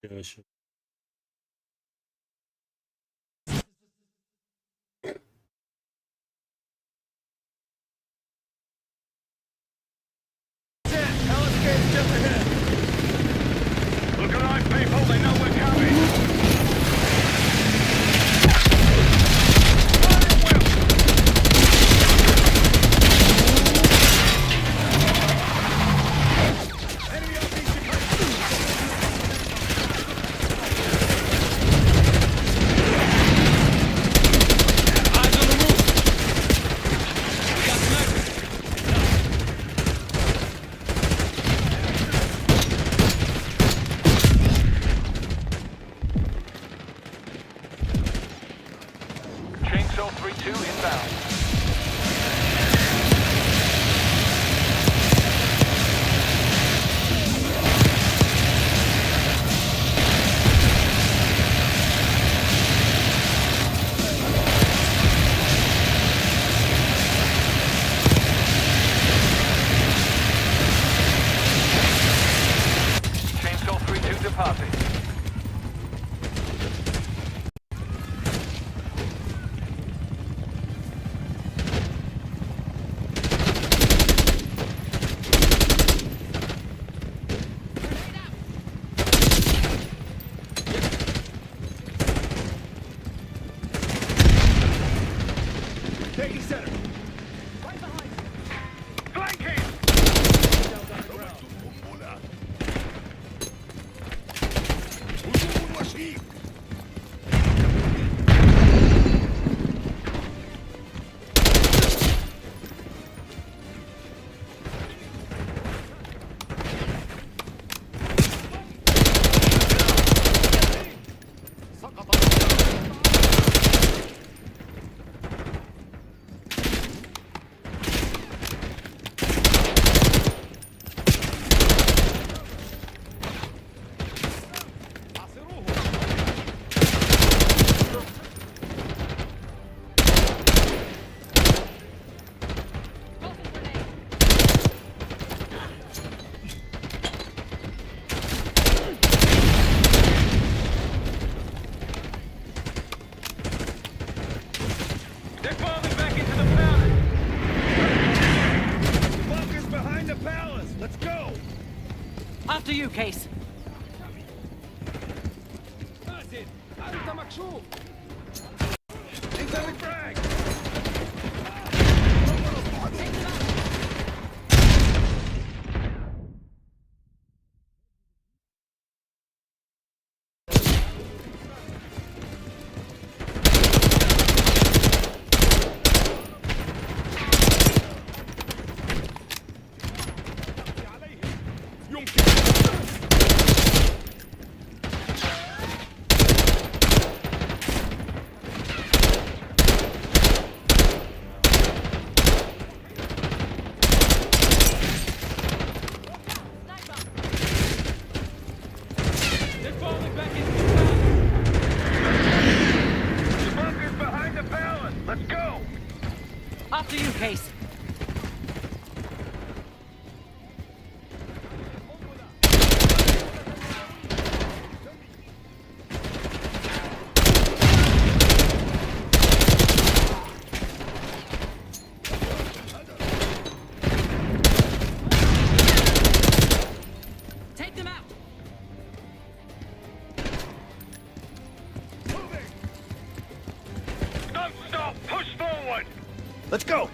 Yavaş. Look alive, people, they know we're coming. Chainsaw 3-2 inbound. Chainsaw 3-2 departing. Taking center. Right behind. Flanking! They're falling back into the palace! The bunker's behind the palace! Let's go! After you, Case. أنت مكشوف! Incoming frag! They're falling back into the palace! The bunker's behind the palace! Let's go! After you, Case. Take them out! Don't stop! Push forward! Let's go!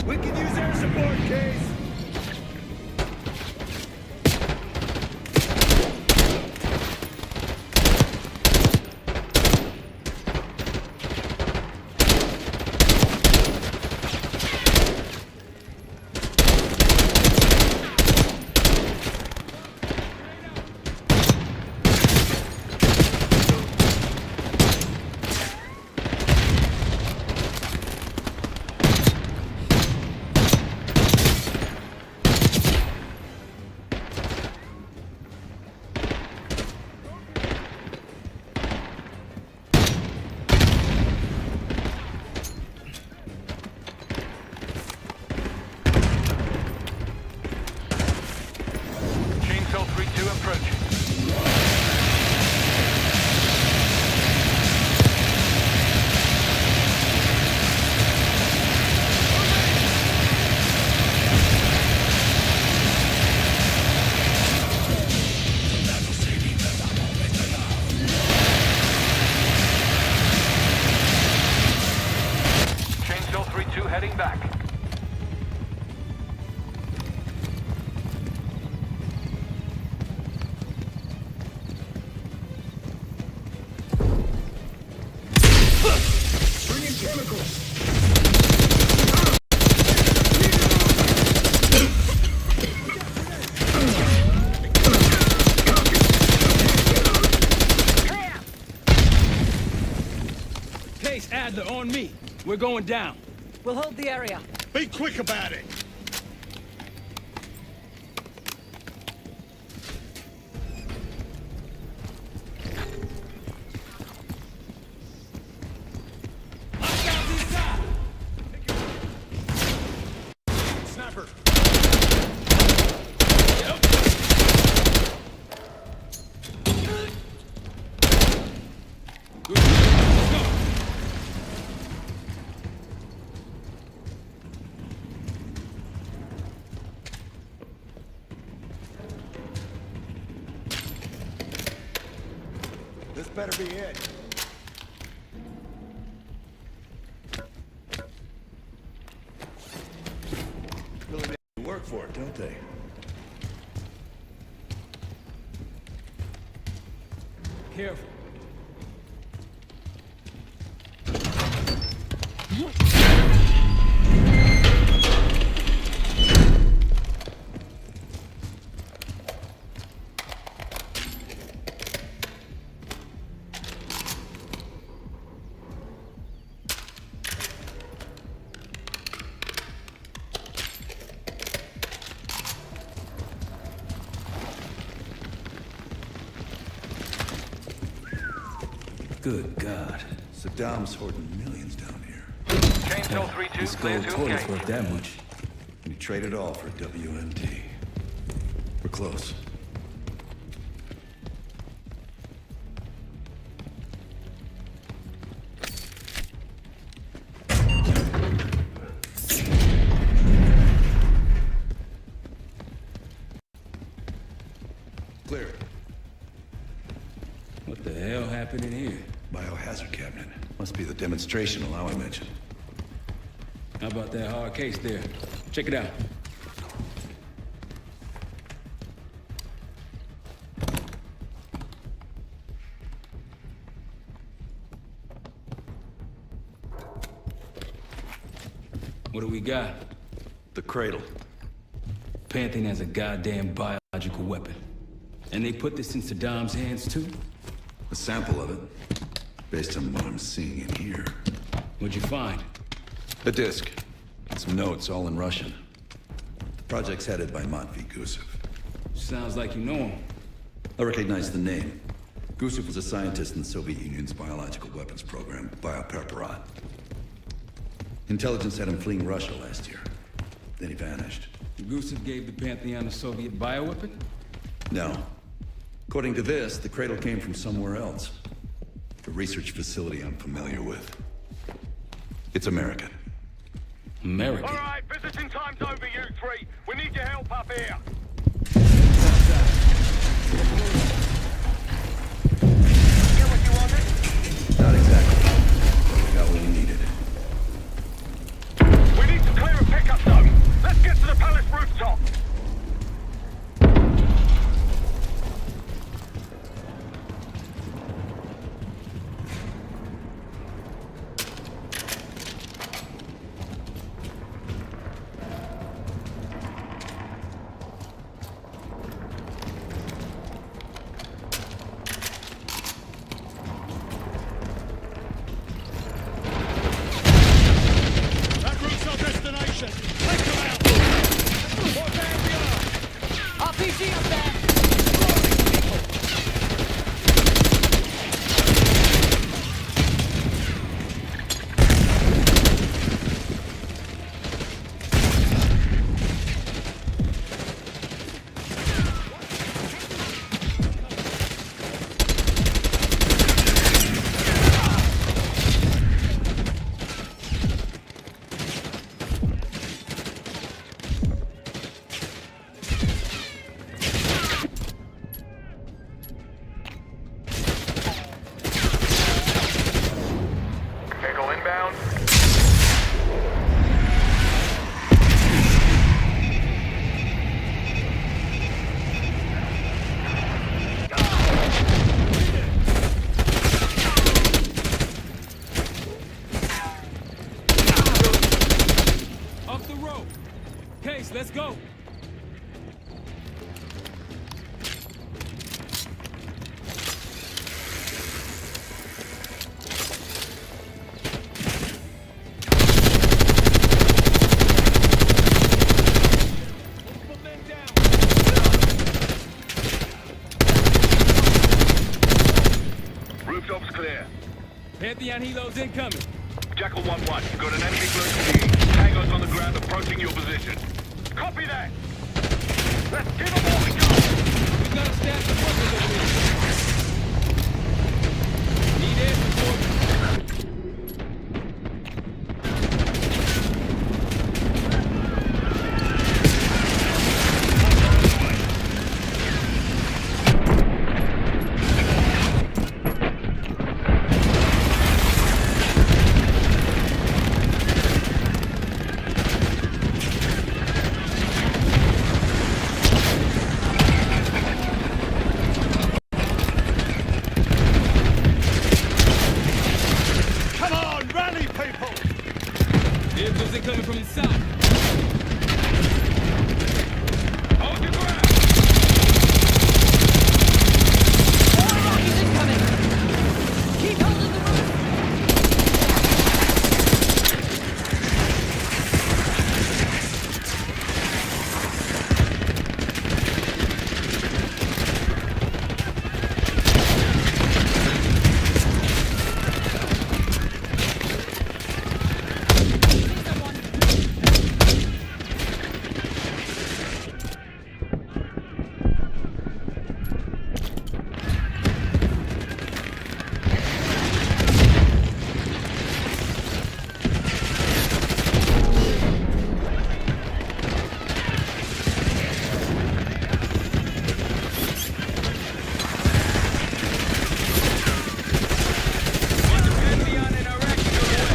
We can use air support, Case! 3-2 heading back. Bring in chemicals! Case Adler on me. We're going down. We'll hold the area. Be quick about it! Sniper! This better be it. Really make you work for it, don't they? Careful. Good God. Saddam's hoarding millions down here. Chainsaw 3-2 This clear gold to toilet's engage. worth that much. We trade it all for WMD. We're close. Clear it. What the hell happened in here? Biohazard cabinet. Must be the demonstration allow I mentioned. How about that hard case there? Check it out. What do we got? The cradle. Pantheon has a goddamn biological weapon. And they put this in Saddam's hands too? A sample of it. Based on what I'm seeing in here. What'd you find? A disc. And some notes, all in Russian. The project's headed by Matvey Gusev. Sounds like you know him. I recognize the name. Gusev was a scientist in the Soviet Union's biological weapons program, Biopreparat. Intelligence had him fleeing Russia last year. Then he vanished. Gusev gave the Pantheon a Soviet bioweapon? No. According to this, the cradle came from somewhere else. A research facility I'm familiar with. It's American. American? All right, visiting time's over, you three. We need your help up here. Get what you wanted? Not exactly. But we got what we needed. We need to clear a pickup zone. Let's get to the palace rooftop. That route's our destination! Take them out! Case, let's go. Rooftop's clear. Pantheon helos incoming. Jackal 1-1, you've got an enemy close to you. Tango's on the ground approaching your position. Copy that! Let's give them all we got! We gotta staff the workers over here. Need air support. Come on, rally, people! Vehicles incoming from the south. Hold your ground! More Rockies incoming! Keep holding the roof! See someone. Pantheon in Iraq to the west.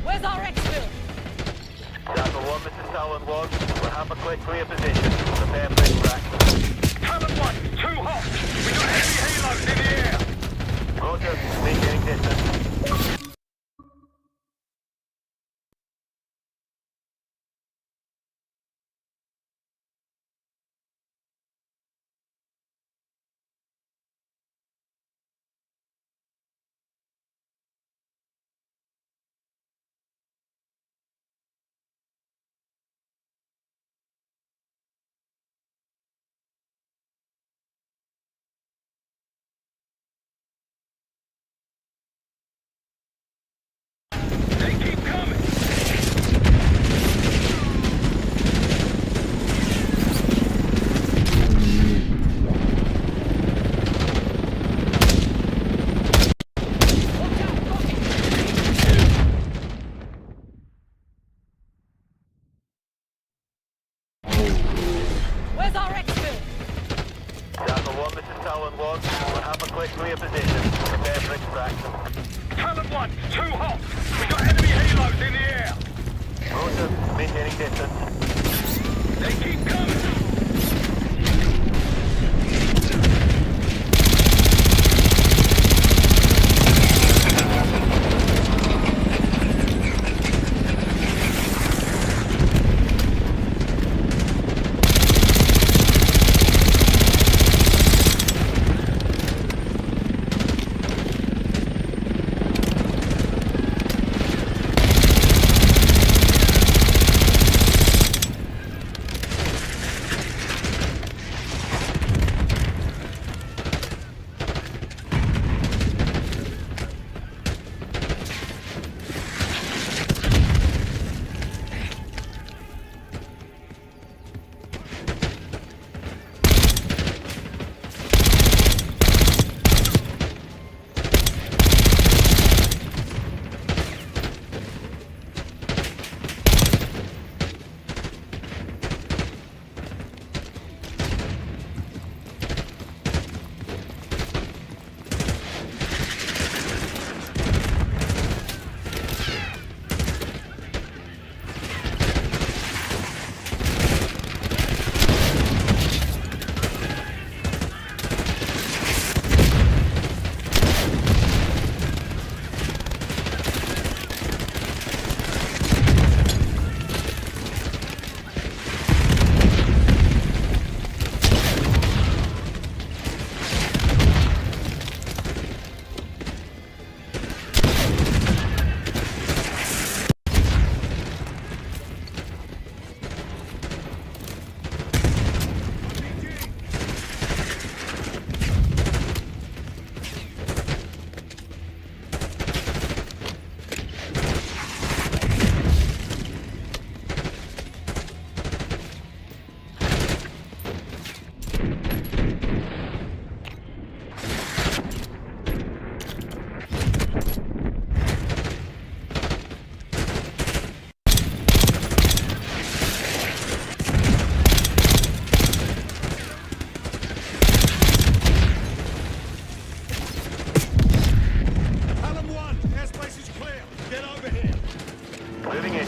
Where's our exfil? Jackal 1, this is Talon 1. We'll have a quick clear position. Prepare for extraction. Talon 1, too hot! We got enemy halos in the air! Roger, maintaining distance. They keep coming! Watch out, Rocky! Where's our exfil? Jackal 1, this is Talon 1. We'll have a quick clear position. Prepare for extraction. Talon 1, too hot! We got enemy halos in the air! Roger, maintaining distance. They keep coming!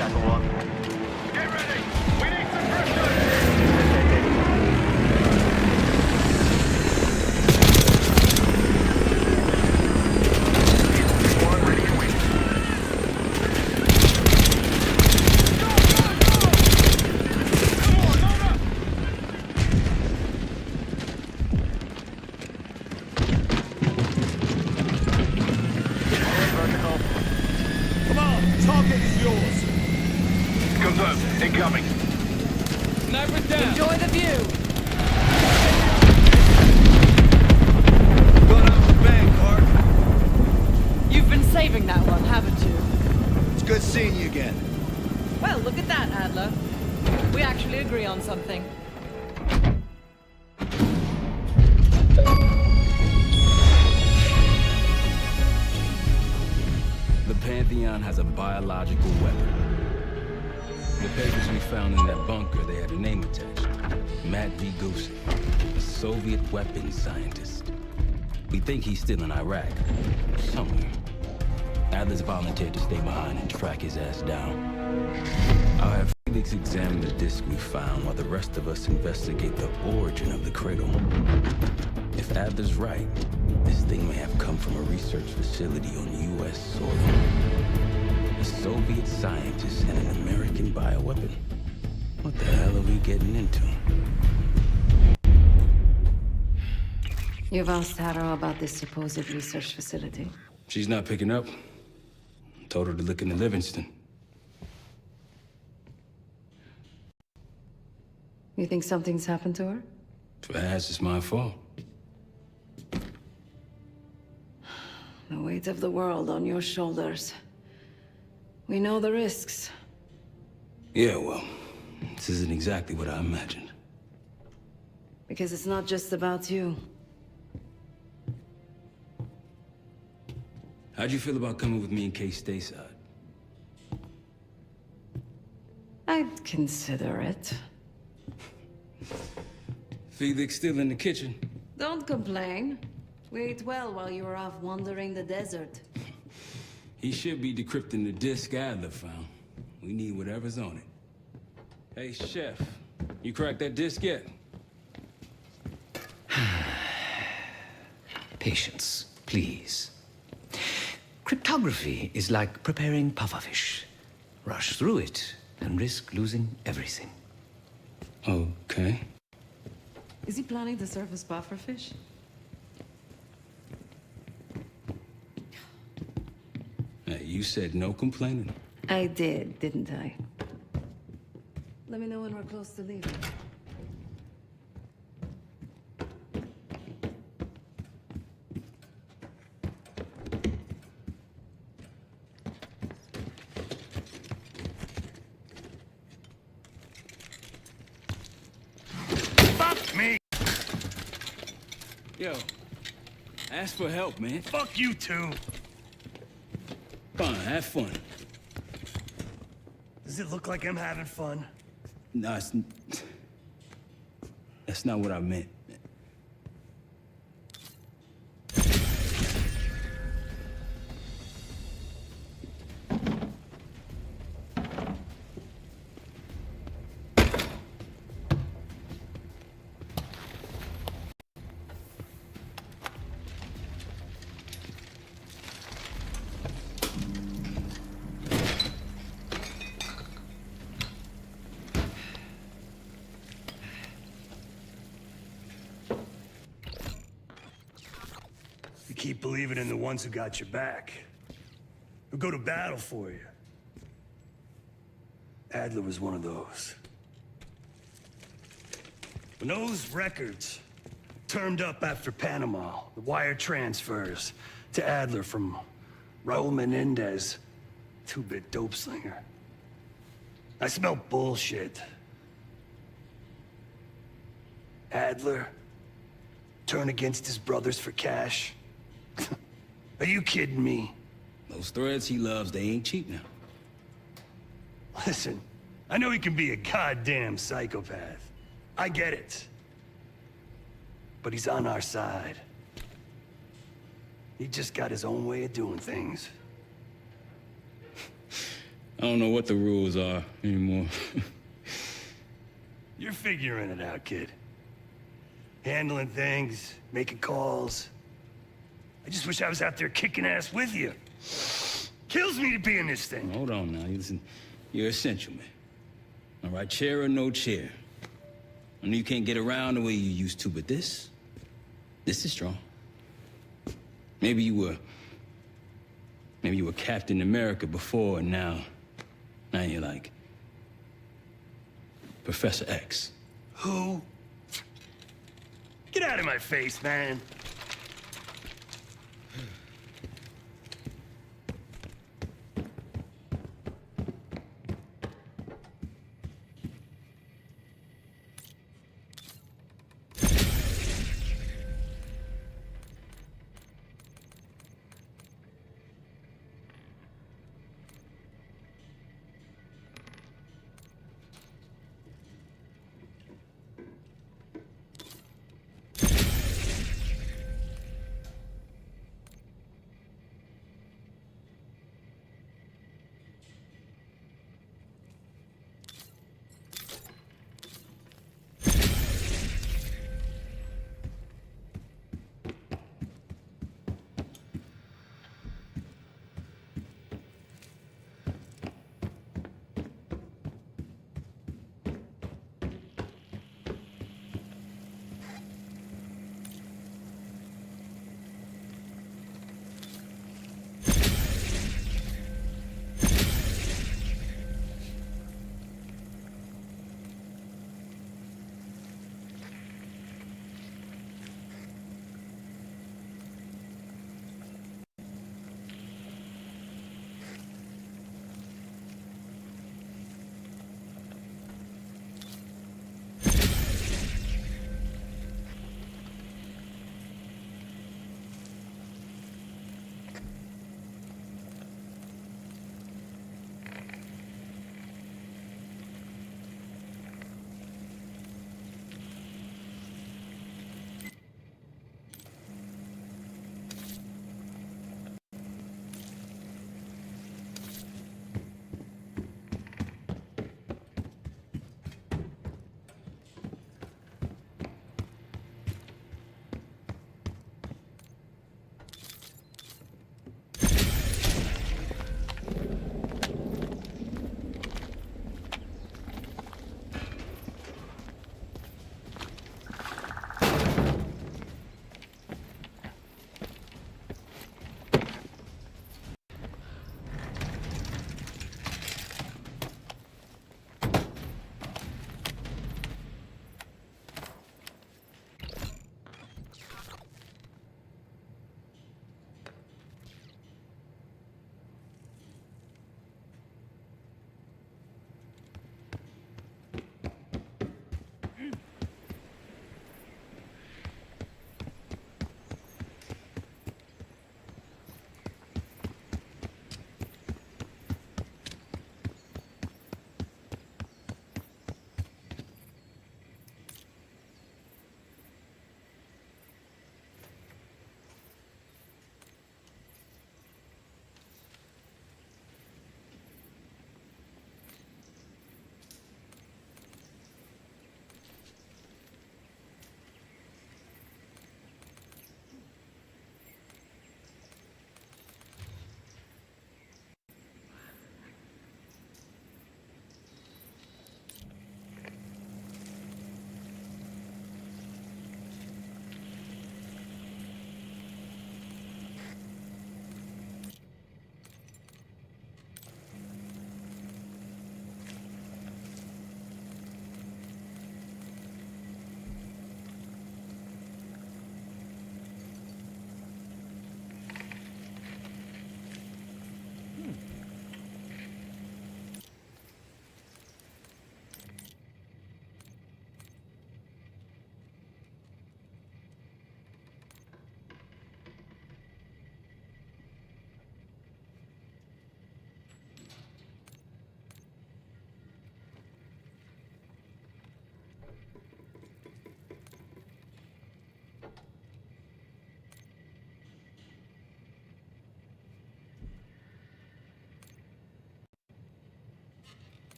Jackal 1. Get ready! We need suppression! One ready to win. Come on, load up! Vertical. Come on, target is yours. Confirmed. Incoming. Sniper down! Enjoy the view. Going out with a bang, Clark. You've been saving that one, haven't you? It's good seeing you again. Well, look at that, Adler. We actually agree on something. The Pantheon has a biological weapon. The papers we found in that bunker, they had a name attached. Matt V. Gusev, a Soviet weapons scientist. We think he's still in Iraq, somewhere. Adler's volunteered to stay behind and track his ass down. I'll have Felix examine the disc we found while the rest of us investigate the origin of the cradle. If Adler's right, this thing may have come from a research facility on U.S. soil. A Soviet scientist and an American bioweapon. What the hell are we getting into? You've asked Harrow about this supposed research facility. She's not picking up. Told her to look into Livingston. You think something's happened to her? If it has, it's my fault. The weight of the world on your shoulders. We know the risks. Yeah, well, this isn't exactly what I imagined. Because it's not just about you. How'd you feel about coming with me in case stateside? I'd consider it. Felix still in the kitchen. Don't complain. We ate well while you were off wandering the desert. He should be decrypting the disc Adler found. We need whatever's on it. Hey, Chef, you cracked that disc yet? Patience, please. Cryptography is like preparing pufferfish. Rush through it and risk losing everything. Okay. Is he planning to serve us pufferfish? Hey, you said no complaining. I did, didn't I? Let me know when we're close to leaving. Fuck me! Yo, ask for help, man. Fuck you too! Fine, have fun. Does it look like I'm having fun? No, that's not what I meant. You keep believing in the ones who got your back. Who go to battle for you. Adler was one of those. When those records turned up after Panama, the wire transfers to Adler from Raul Menendez, two-bit dope slinger. I smelled bullshit. Adler turn against his brothers for cash? Are you kidding me? Those threads he loves, they ain't cheap now. Listen, I know he can be a goddamn psychopath. I get it. But he's on our side. He just got his own way of doing things. I don't know what the rules are anymore. You're figuring it out, kid. Handling things, making calls. I just wish I was out there kicking ass with you. Kills me to be in this thing. Hold on now. Listen, you're essential, man. All right, chair or no chair. I know you can't get around the way you used to, but this is strong. Maybe you were Captain America before, and now you're like Professor X. Who? Get out of my face, man.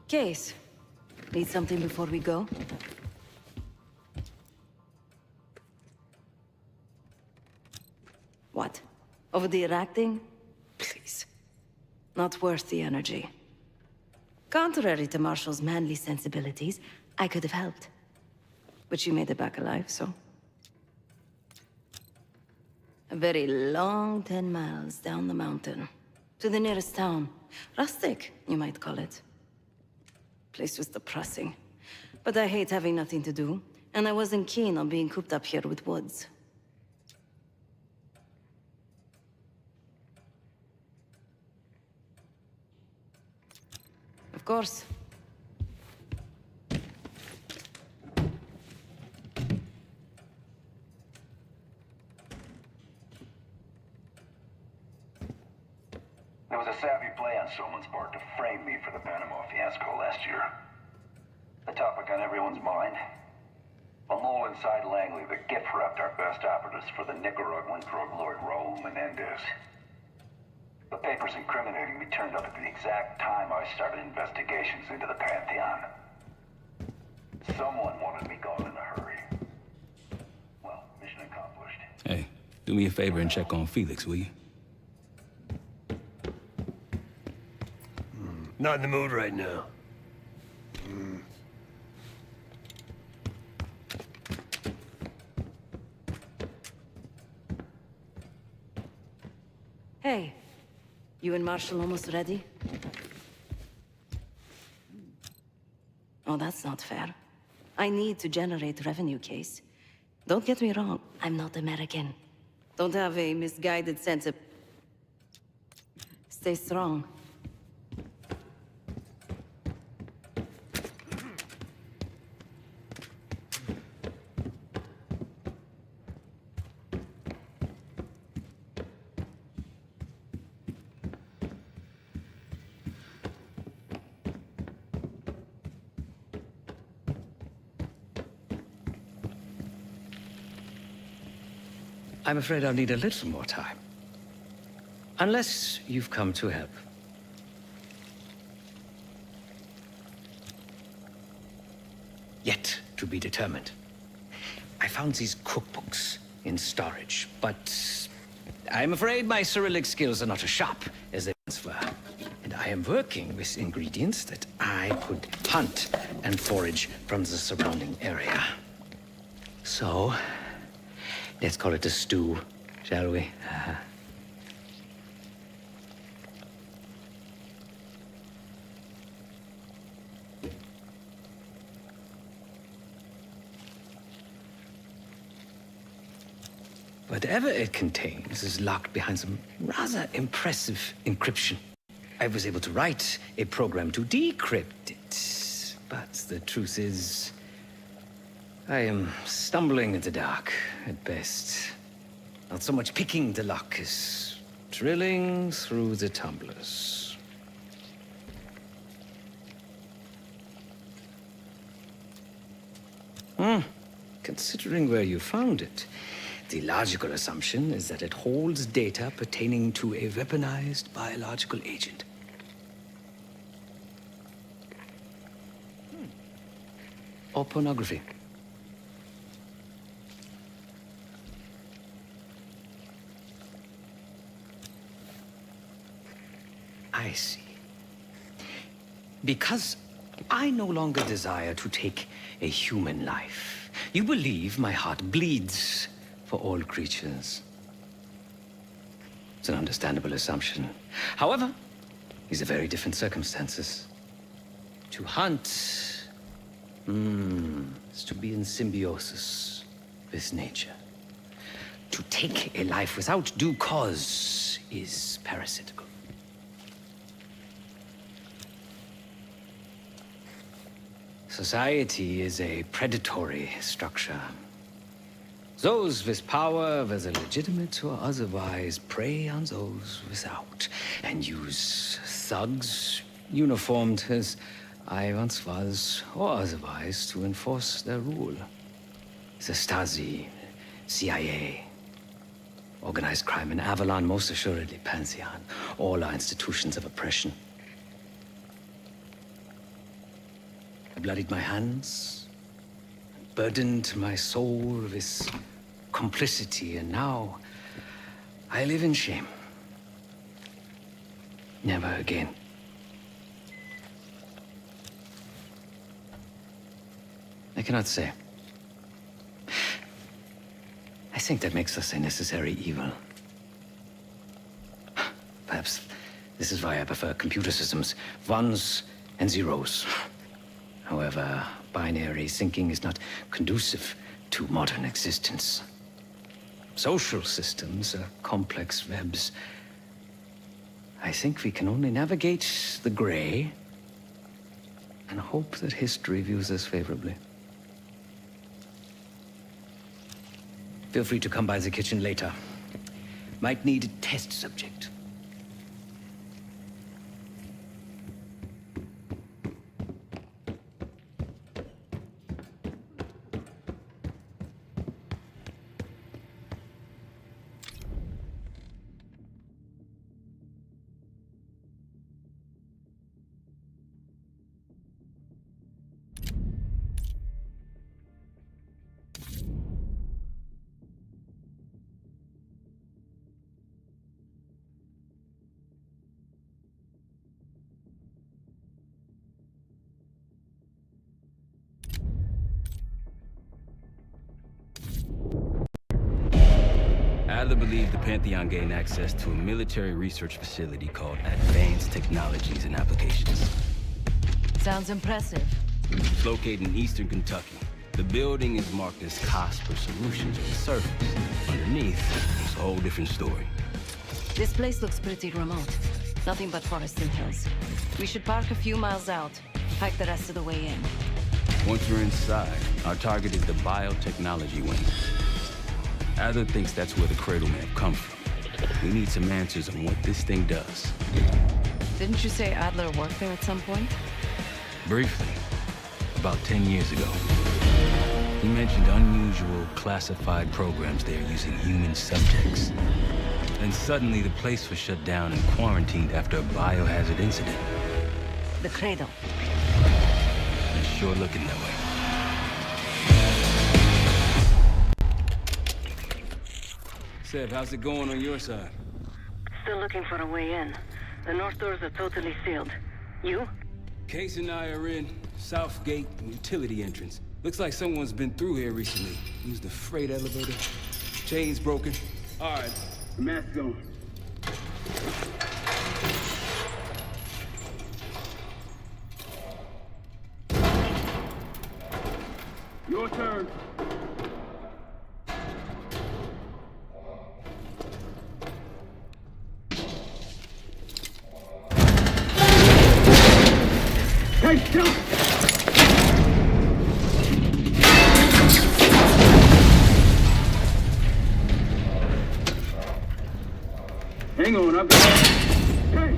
Case, need something before we go? What? Over the Iraq thing? Please. Not worth the energy. Contrary to Marshall's manly sensibilities, I could have helped. But you made it back alive, so... A very long 10 miles down the mountain. To the nearest town. Rustic, you might call it. Place was depressing. But I hate having nothing to do, and I wasn't keen on being cooped up here with Woods. Of course. There was a savvy play on someone's part to frame me for the Panama fiasco last year. The topic on everyone's mind. A mole inside Langley that gift-wrapped our best operatives for the Nicaraguan drug lord Raul Menendez. The papers incriminating me turned up at the exact time I started investigations into the Pantheon. Someone wanted me gone in a hurry. Well, mission accomplished. Hey, do me a favor and check on Felix, will you? Not in the mood right now. Hey, you and Marshall almost ready? Oh, that's not fair. I need to generate revenue, Case. Don't get me wrong, I'm not American. Don't have a misguided sense of... Stay strong. I'm afraid I'll need a little more time. Unless you've come to help. Yet to be determined. I found these cookbooks in storage, but I'm afraid my Cyrillic skills are not as sharp as they once were. And I am working with ingredients that I could hunt and forage from the surrounding area. So, let's call it a stew, shall we? Whatever it contains is locked behind some rather impressive encryption. I was able to write a program to decrypt it, but the truth is, I am stumbling in the dark, at best. Not so much picking the lock as drilling through the tumblers. Considering where you found it, the logical assumption is that it holds data pertaining to a weaponized biological agent. Or pornography. I see. Because I no longer desire to take a human life, you believe my heart bleeds for all creatures. It's an understandable assumption. However, these are very different circumstances. To hunt, is to be in symbiosis with nature. To take a life without due cause is parasitical. Society is a predatory structure. Those with power, whether legitimate or otherwise, prey on those without, and use thugs, uniformed as I once was, or otherwise, to enforce their rule. The Stasi, CIA, organized crime in Avalon, most assuredly Pantheon, all are institutions of oppression. I bloodied my hands, burdened my soul with this complicity, and now I live in shame. Never again. I cannot say. I think that makes us a necessary evil. Perhaps this is why I prefer computer systems, ones and zeros. However, binary thinking is not conducive to modern existence. Social systems are complex webs. I think we can only navigate the gray and hope that history views us favorably. Feel free to come by the kitchen later. Might need a test subject. Adler believed the Pantheon gained access to a military research facility called Advanced Technologies and Applications. Sounds impressive. It's located in eastern Kentucky. The building is marked as COSPER Solutions on the surface. Underneath, it's a whole different story. This place looks pretty remote. Nothing but forest and hills. We should park a few miles out, hike the rest of the way in. Once we're inside, our target is the biotechnology wing. Adler thinks that's where the cradle may have come from. We need some answers on what this thing does. Didn't you say Adler worked there at some point? Briefly, about 10 years ago. He mentioned unusual classified programs there using human subjects. Then suddenly the place was shut down and quarantined after a biohazard incident. The cradle. It's sure looking that way. Seb, how's it going on your side? Still looking for a way in. The north doors are totally sealed. You? Case and I are in. South gate, utility entrance. Looks like someone's been through here recently. Used the freight elevator. Chain's broken. All right, mask on. Your turn. Hey, jump! Hang on, I've got... Hey!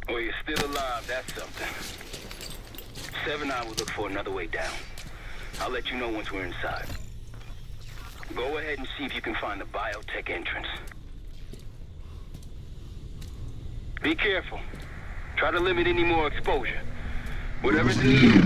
Well, you're still alive, that's something. 7 I will look for another way down. I'll let you know once we're inside. Go ahead and see if you can find the biotech entrance. Be careful. Try to limit any more exposure. Whatever's needed.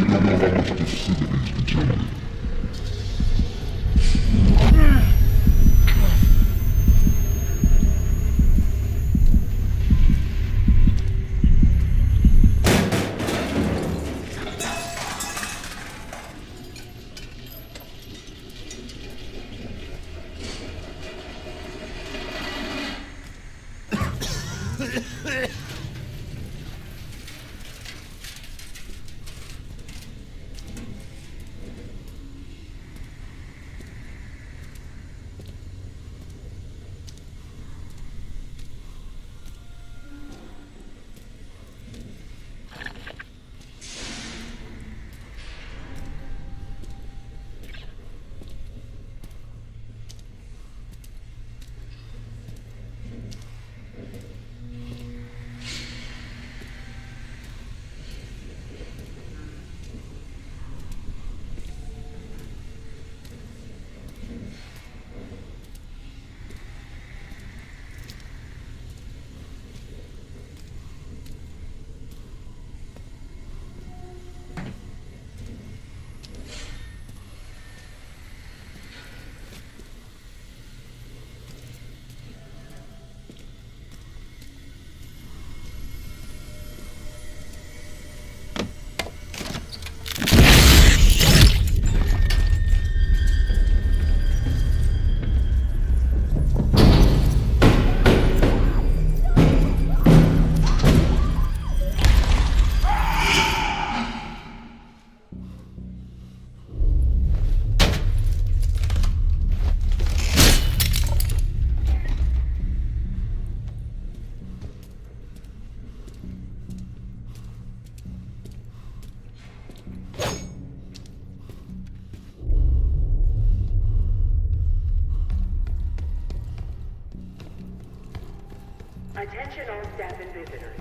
Attention all staff and visitors.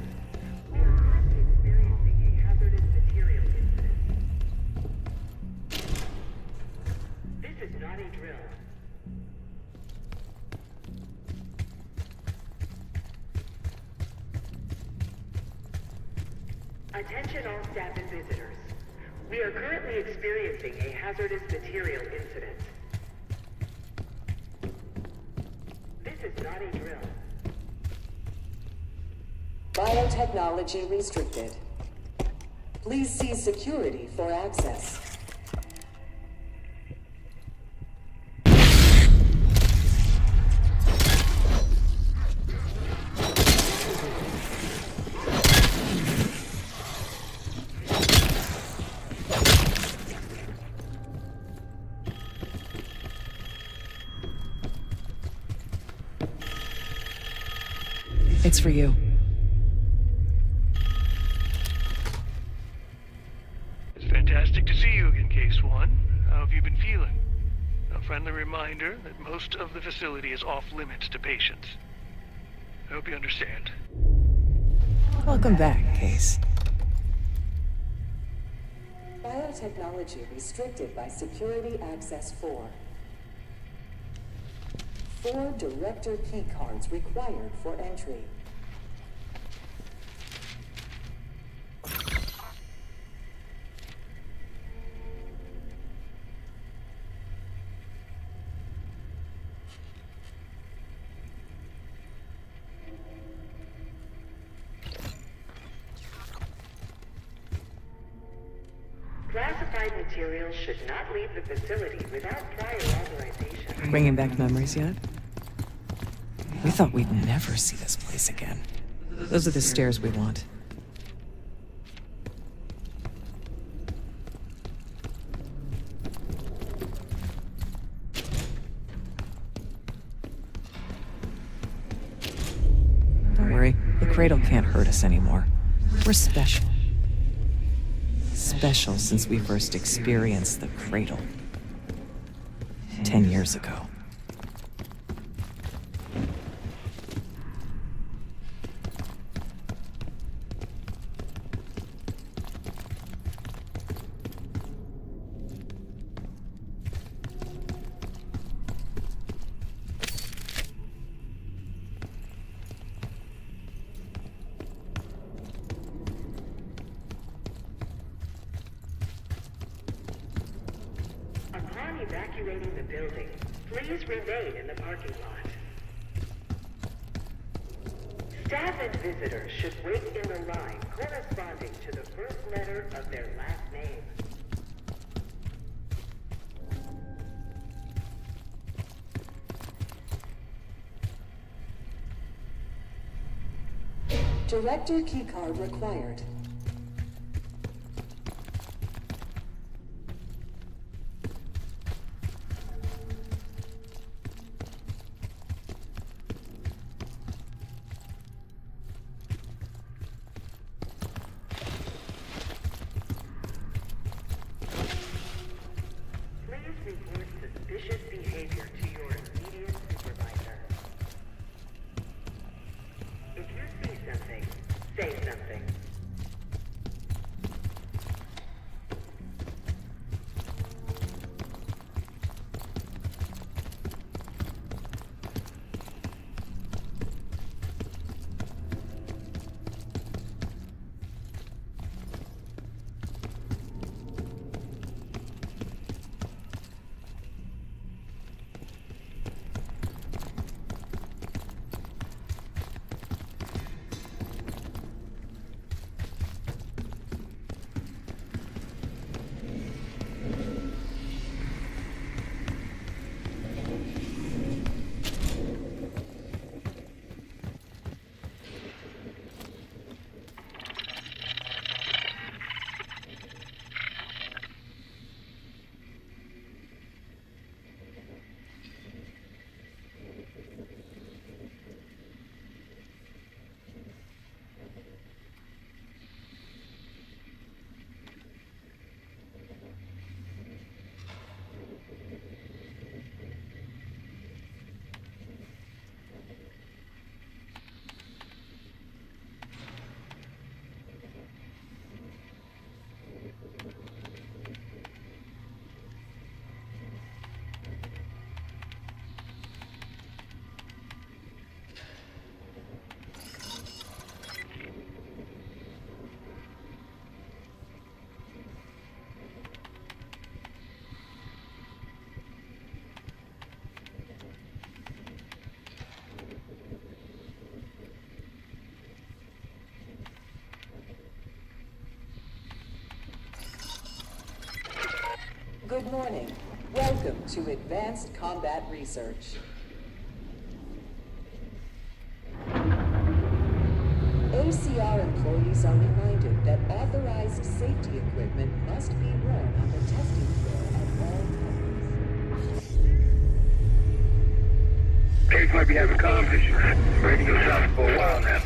We are currently experiencing a hazardous material incident. This is not a drill. Attention all staff and visitors. We are currently experiencing a hazardous material incident. This is not a drill. Biotechnology restricted. Please see security for access. It's for you. It's fantastic to see you again, Case One. How have you been feeling? A friendly reminder that most of the facility is off limits to patients. I hope you understand. Welcome back, Case. Biotechnology restricted by Security Access 4. 4 director keycards required for entry. Classified materials should not leave the facility without prior authorization. Bringing back memories yet? We thought we'd never see this place again. Those are the stairs we want. Don't worry, the cradle can't hurt us anymore. We're special. Special since we first experienced the cradle 10 years ago. Upon evacuating the building, please remain in the parking lot. Staff and visitors should wait in the line corresponding to the first letter of their last name. Director keycard required. Please report suspicious behavior to your immediate supervisor. If you see something, say something. Good morning. Welcome to Advanced Combat Research. ACR employees are reminded that authorized safety equipment must be worn on the testing floor at all times. Case might be having comm issues. Radio silent for a while now.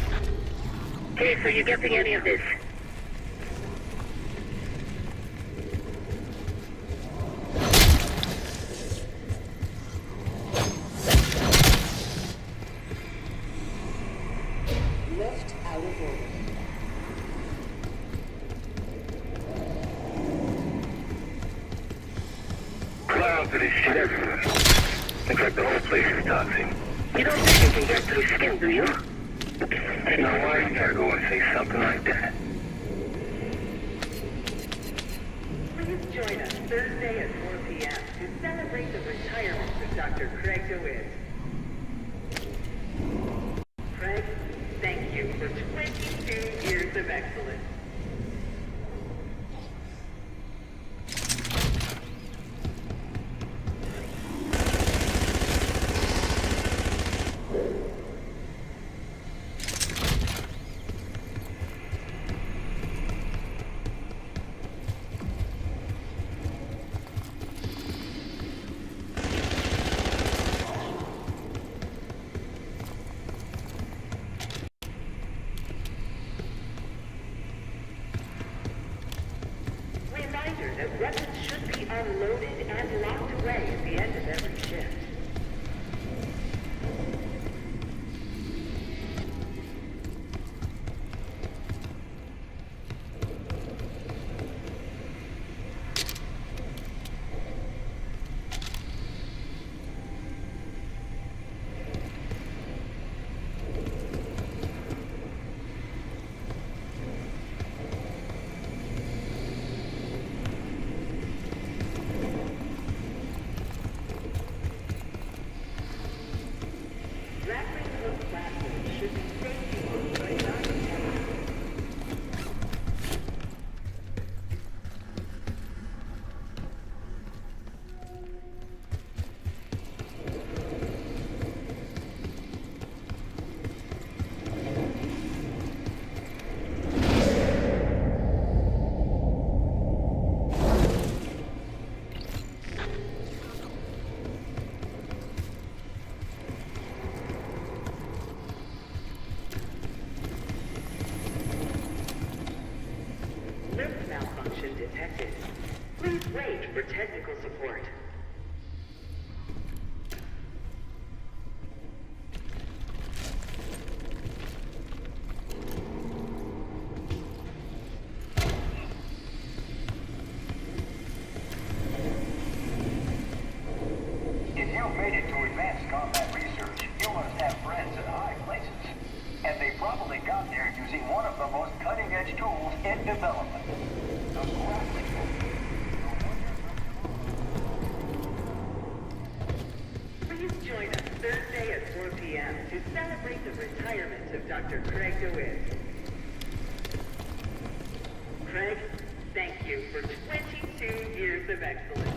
Case, are you getting any of this? Lift out of order. Clouds of this shit everywhere. Looks like the whole place is toxic. You don't think you can get through skin, do you? There's no why you gotta go and say something like that. Please join us Thursday at 4 p.m. to celebrate the retirement of Dr. Craig DeWitt. Craig, thank you for 22 years of excellence. Reminder that weapons should be unloaded and locked away at the end of every shift. Grappling hook platforms should be safety hooked by non-attachment. Lift malfunction detected. Please wait for technical support. If you've made it to advanced combat research, you must have friends in high places. And they probably got there using one of the most cutting-edge tools in development. The grappling hook. Please join us Thursday at 4 p.m. to celebrate the retirement of Dr. Craig DeWitt. Craig, thank you for 22 years of excellence.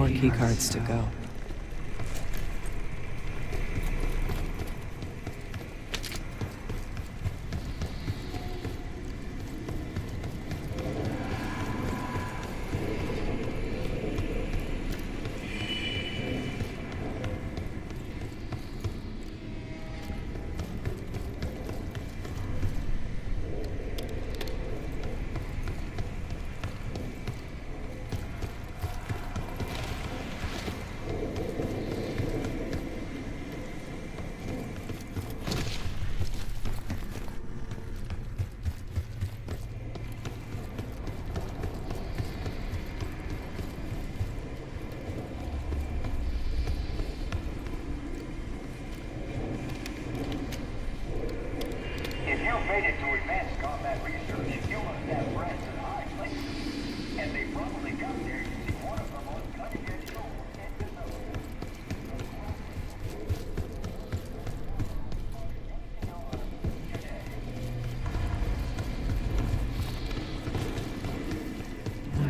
more keycards to go. If you've made it to advanced combat research, you must have friends in high places. And they probably got there using one of the most cutting-edge tools in development.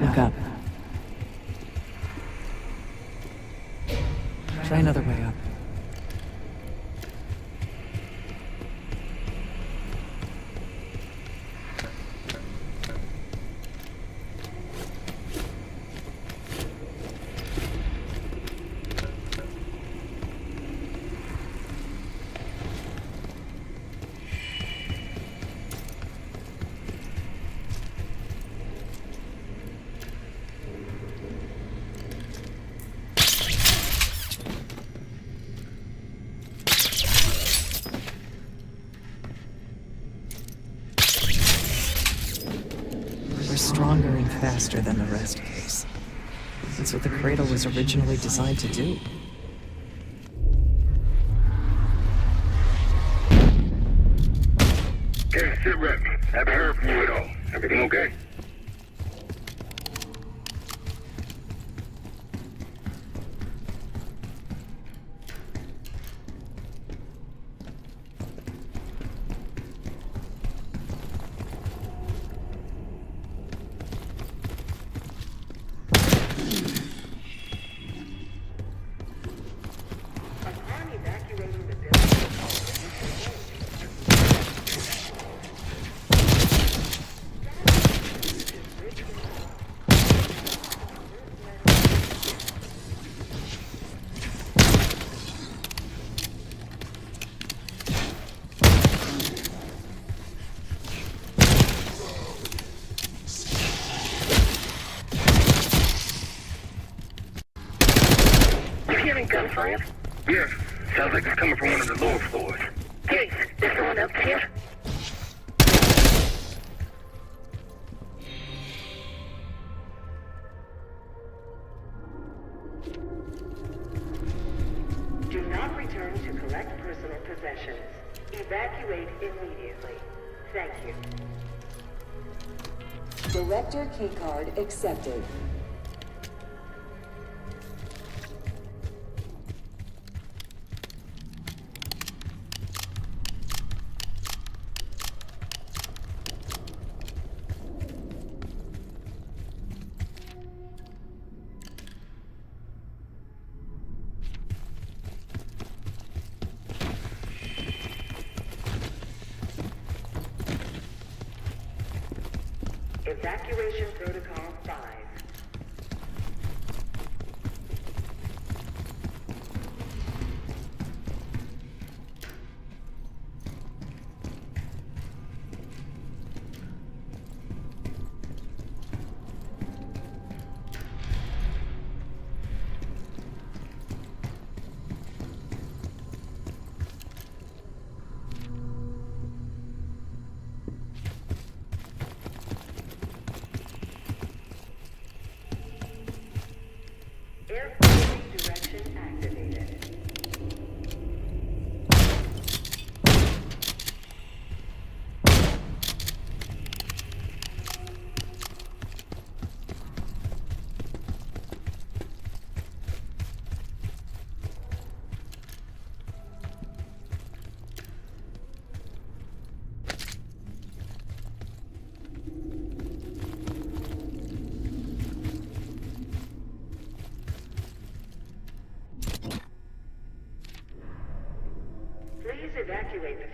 Look up. Try another way up. We're stronger and faster than the rest, Case. That's what the cradle was originally designed to do. Hey, sit rep. Haven't heard from you at all. Everything okay? Upon evacuating the building, You hearing gunfire? Yeah. Sounds like it's coming from one of the lower floors. Case, is someone else here? do not return to collect personal possessions. Evacuate immediately. Thank you. Director keycard accepted. Evacuation Protocol 5. Air quality direction activated.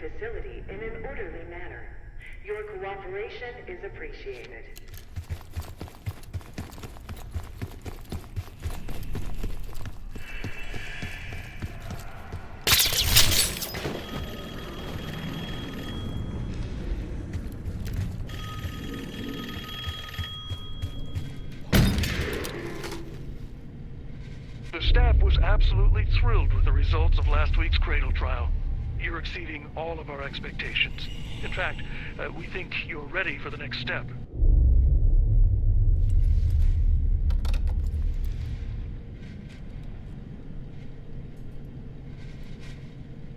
facility in an orderly manner. Your cooperation is appreciated. The staff was absolutely thrilled with the results of last week's Cradle trial. You're exceeding all of our expectations. In fact, we think you're ready for the next step.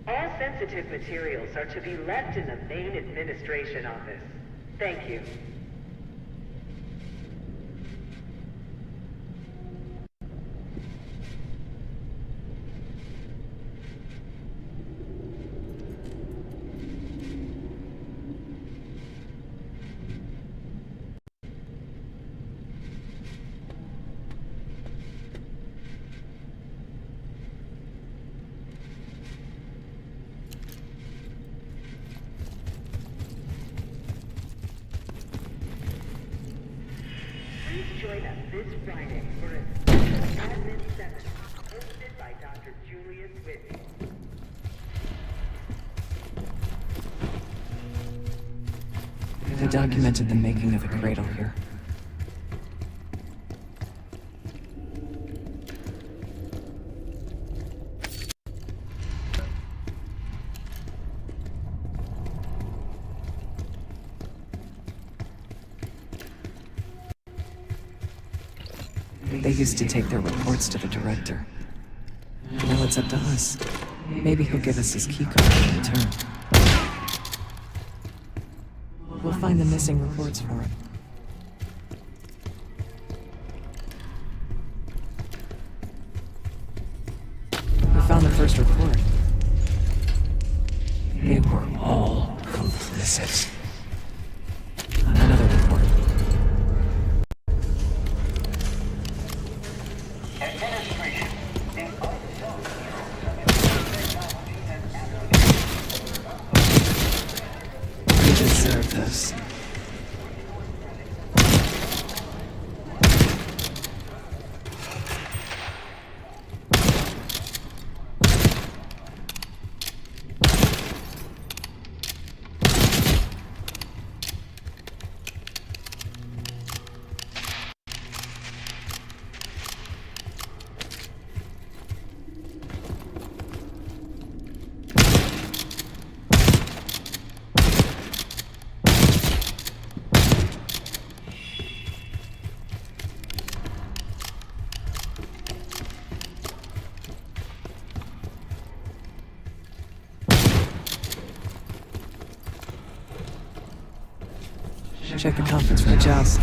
All sensitive materials are to be left in the main administration office. Thank you. Please join us this Friday for a special admin seminar hosted by Dr. Julius Whitney. They documented the making of a cradle here. They used to take their reports to the director. Now it's up to us. Maybe he'll give us his keycard in return. We'll find the missing reports for him. We found the first report. They were all complicit. Another report. Administration. The unveils We deserve this. Check the conference room, Giles.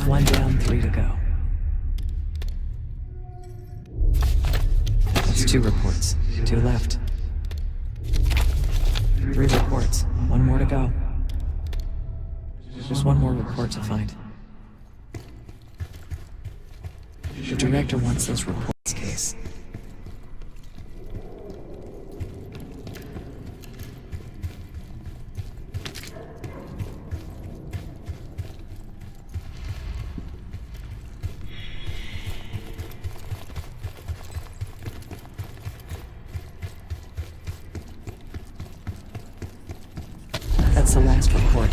One down, 3 to go. That's 2 reports. 2 left. 3 reports. 1 more to go. There's 1 more report to find. The director wants those reports, Case. That's the last report.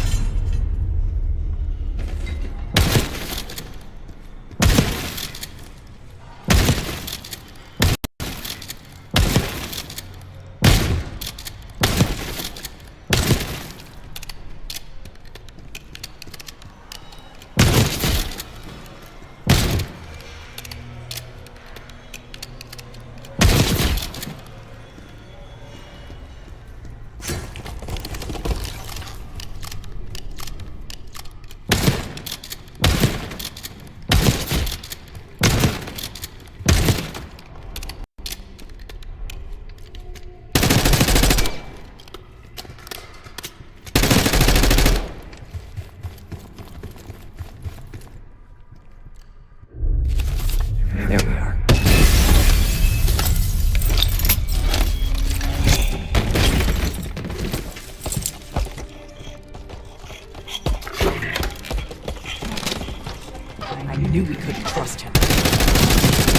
knew we couldn't trust him.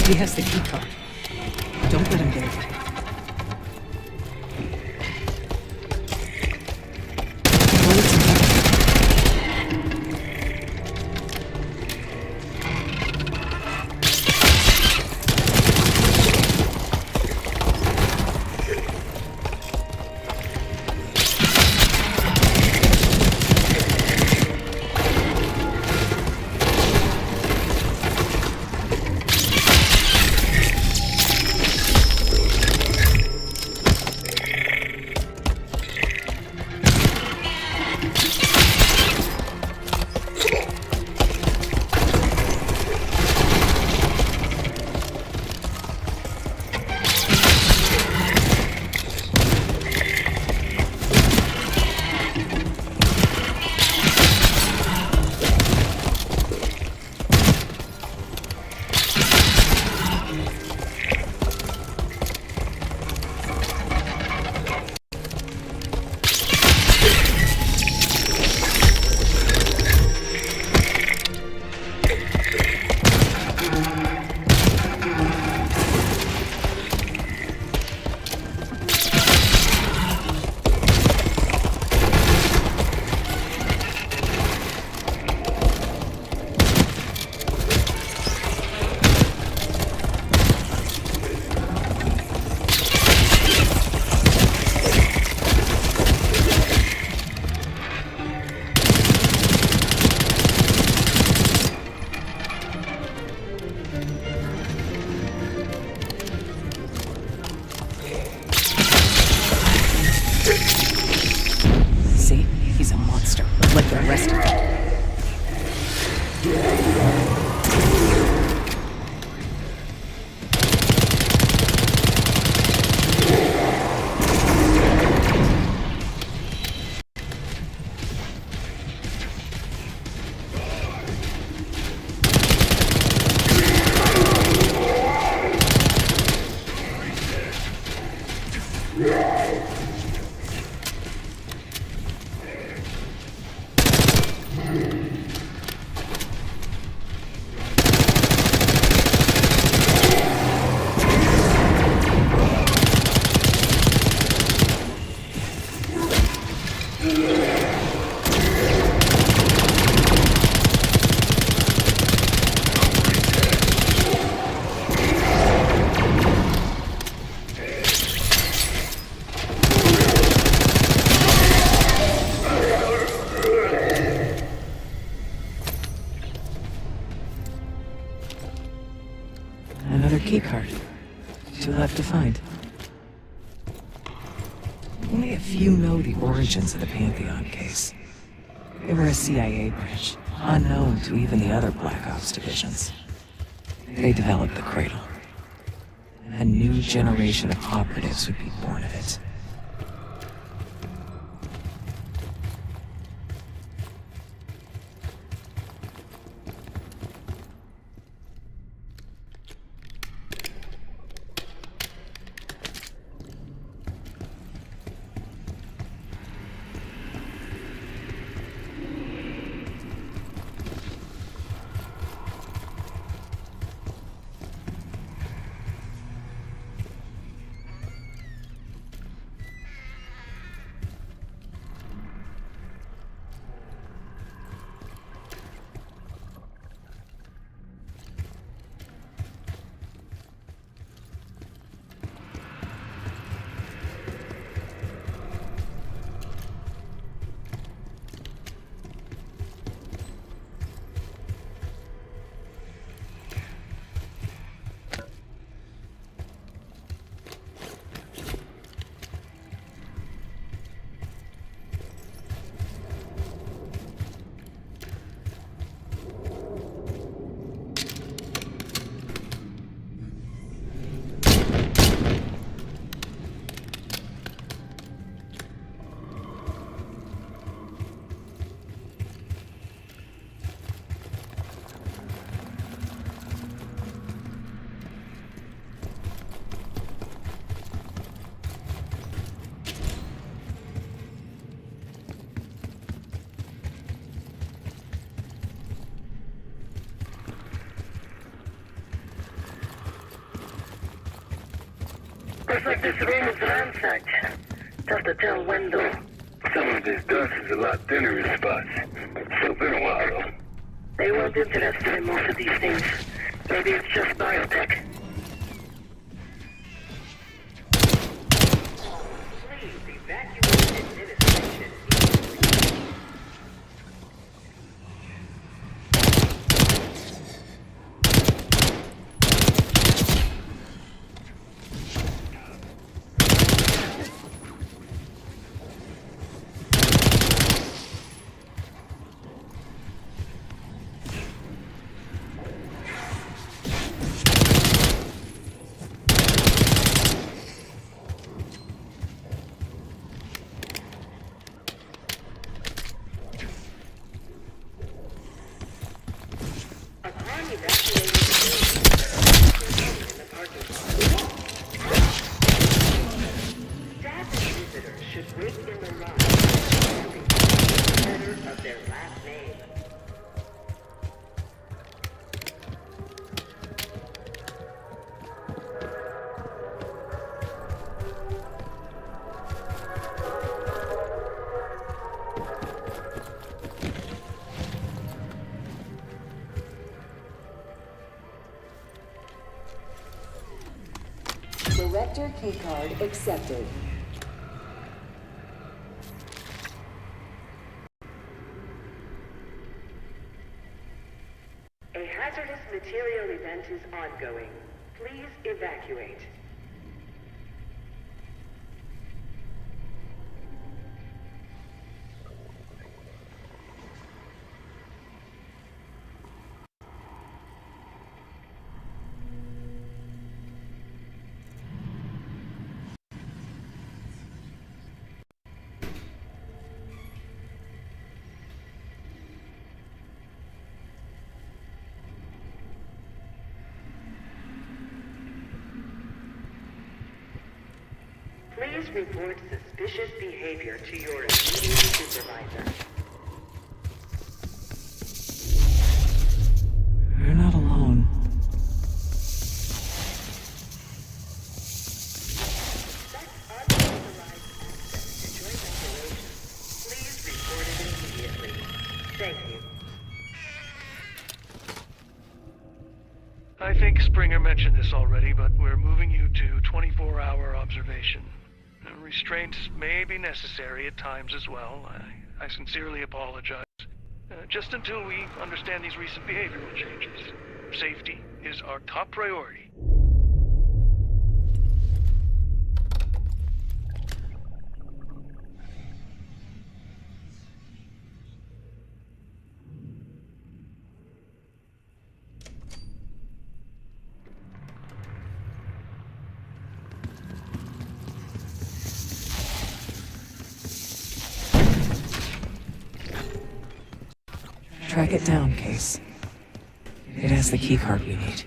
He has the keycard. Don't let him get it. Bullets and weapons. Like the rest of them. Another keycard. 2 left to find. Only a few know the origins of the Pantheon case. They were a CIA branch, unknown to even the other Black Ops divisions. They developed the Cradle. A new generation of operatives would be born of it. Looks like this room is ransacked. Tough to tell when though. Some of this dust is a lot thinner in spots. Still been a while though. They weren't interested in most of these things. Maybe it's just biotech. Please evacuate administration immediately. Upon evacuating the building, in the parking lot. Staff and visitors should wait in the line until the letter of their last name. Director keycard accepted. A hazardous material event is ongoing. Please evacuate. Please report suspicious behavior to your immediate supervisor. You're not alone. That's unauthorized access to joint operations. Please report it immediately. Thank you. I think Springer mentioned this already, but we're moving you to 24-hour observation. Restraints may be necessary at times as well. I sincerely apologize. Just until we understand these recent behavioral changes. Safety is our top priority. Track it down, Case. It has the keycard we need.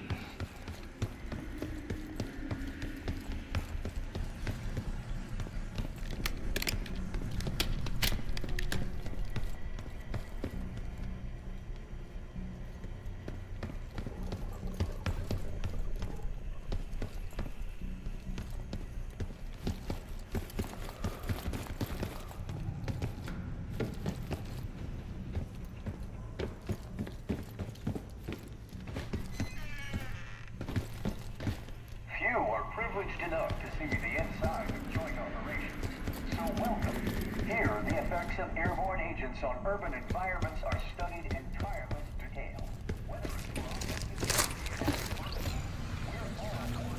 Few are privileged enough to see the inside of joint operations. So welcome. Here, the effects of airborne agents on urban environments are studied in tireless detail. Whether it's we're all on board.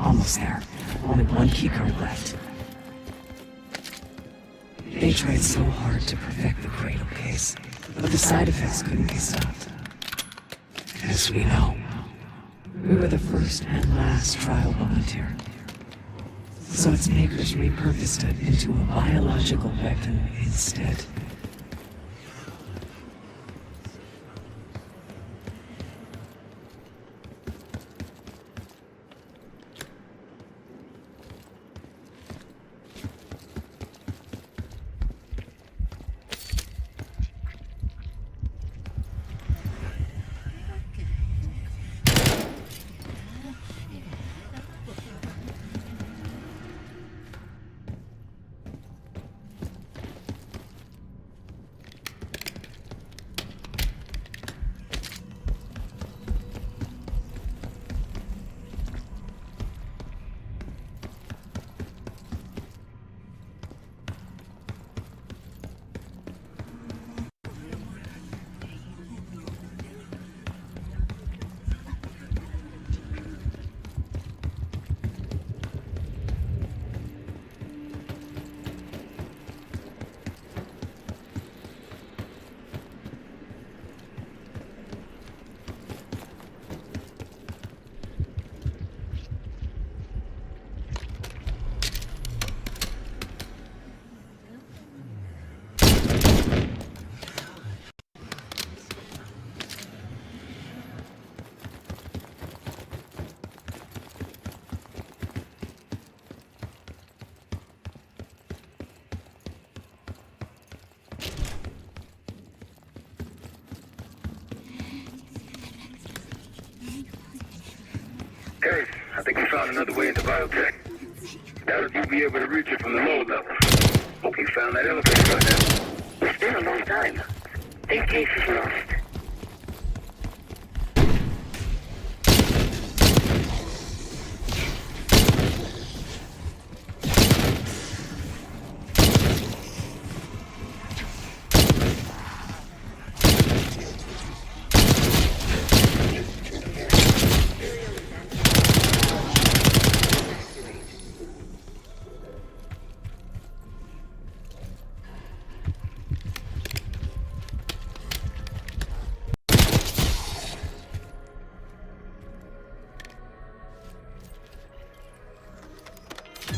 Almost there. Only one keycard left. They tried so hard to perfect the cradle case, but the side effects couldn't be stopped. As we know, we were the first and last trial volunteer. So its makers repurposed it into a biological weapon instead. Hey, I think we found another way into biotech. Doubt you'll be able to reach it from the lower level. Hope you found that elevator right now. It's been a long time. Their case is lost.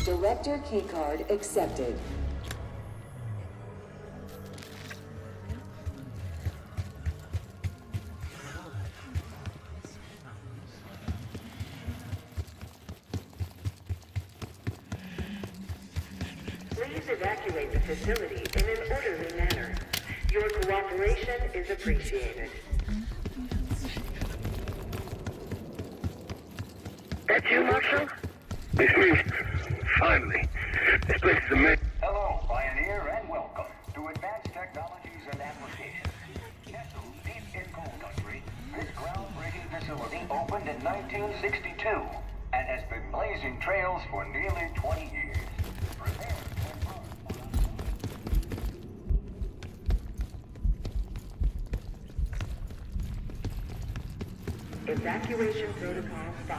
Director keycard accepted. Please evacuate the facility in an orderly manner. Your cooperation is appreciated. That's you, Marshal? It's me. Finally. This place is amazing. Hello, Pioneer, and welcome to Advanced Technologies and Applications. Nestled deep in coal country, this groundbreaking facility opened in 1962 and has been blazing trails for nearly 20 years. Prepare to embark on Evacuation Protocol 5.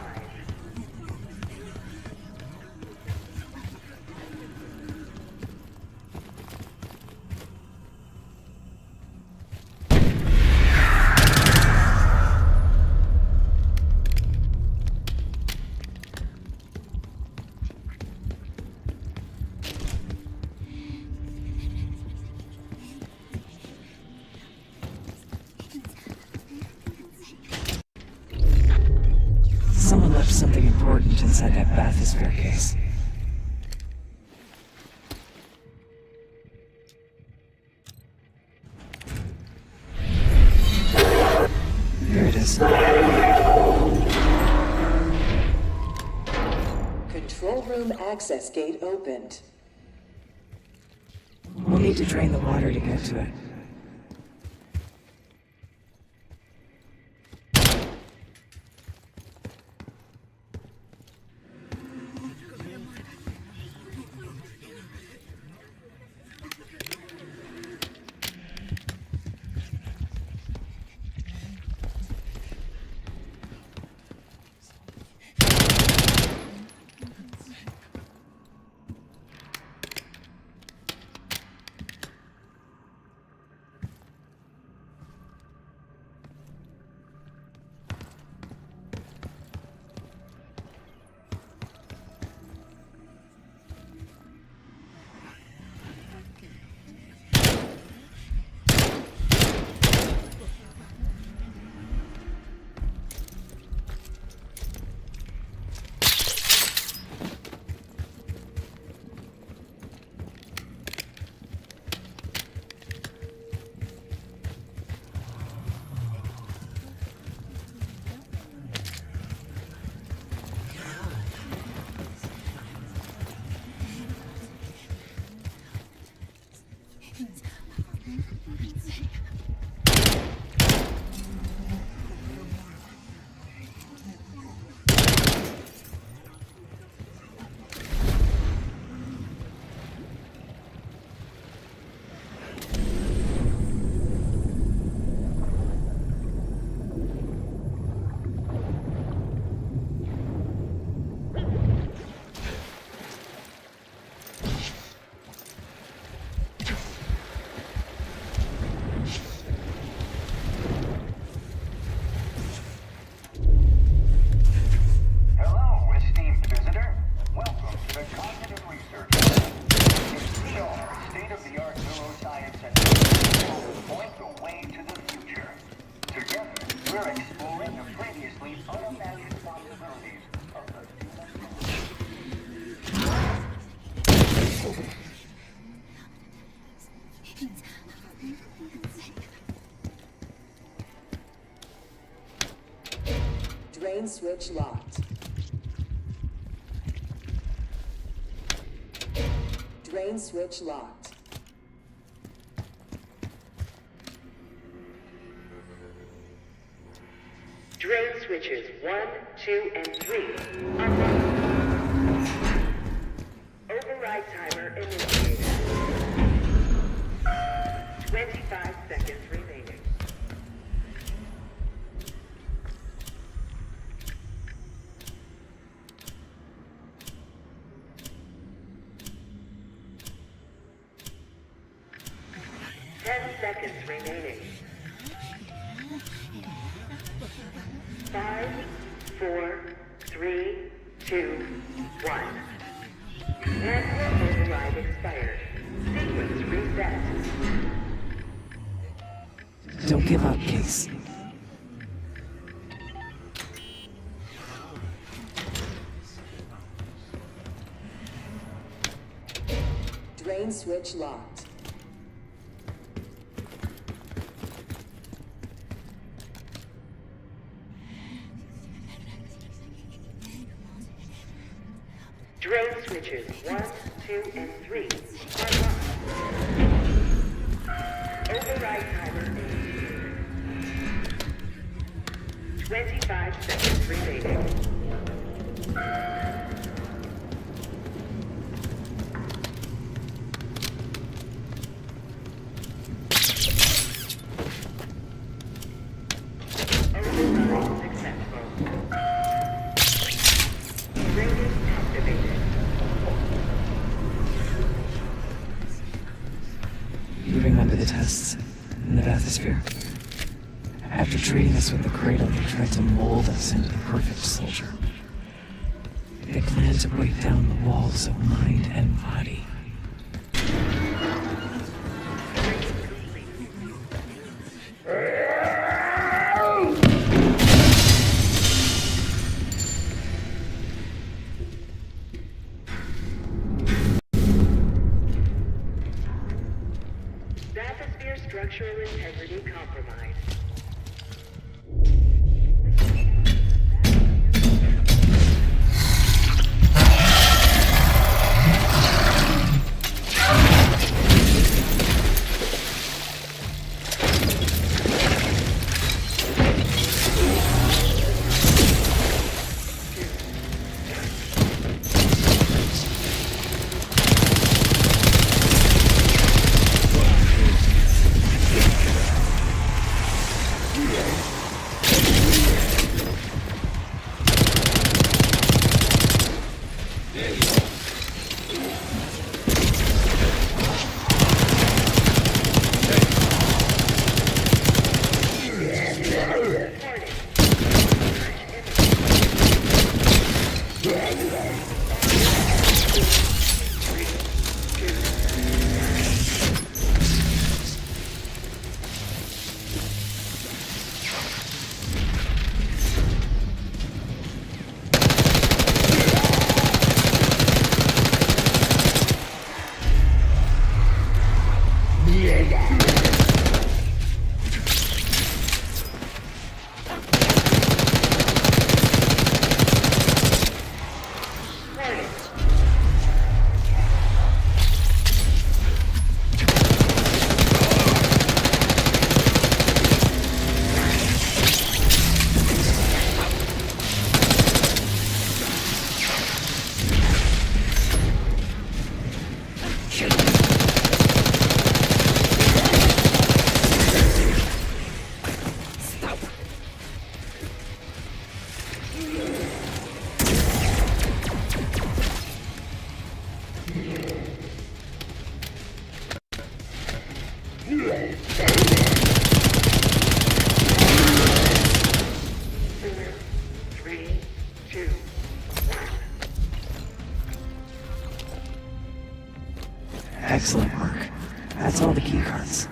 Someone left something important inside that bathysphere case. Here it is. Control room access gate opened. We'll need to drain the water to get to it. We're exploring the previously unimagined possibilities of the Drain switch locked. Drain switch locked. Drain switches 1, 2, and 3 unlocked. Override timer initiated. 25 seconds remaining. Seconds remaining. 5, 4, 3, 2, 1. Manual override expired. Sequence reset. Don't give up, Case. Drain switch locked. Drain switches 1, 2, and 3 unlocked. Override timer initiated. 25 seconds remaining. Override successful. Rating activated. Moving on to the tests in the bathysphere. After treating us with the cradle, they tried to mold us into the perfect soldier. They planned to break down the walls of mind and body. Bathysphere structural integrity compromised. Excellent work. That's all the key cards.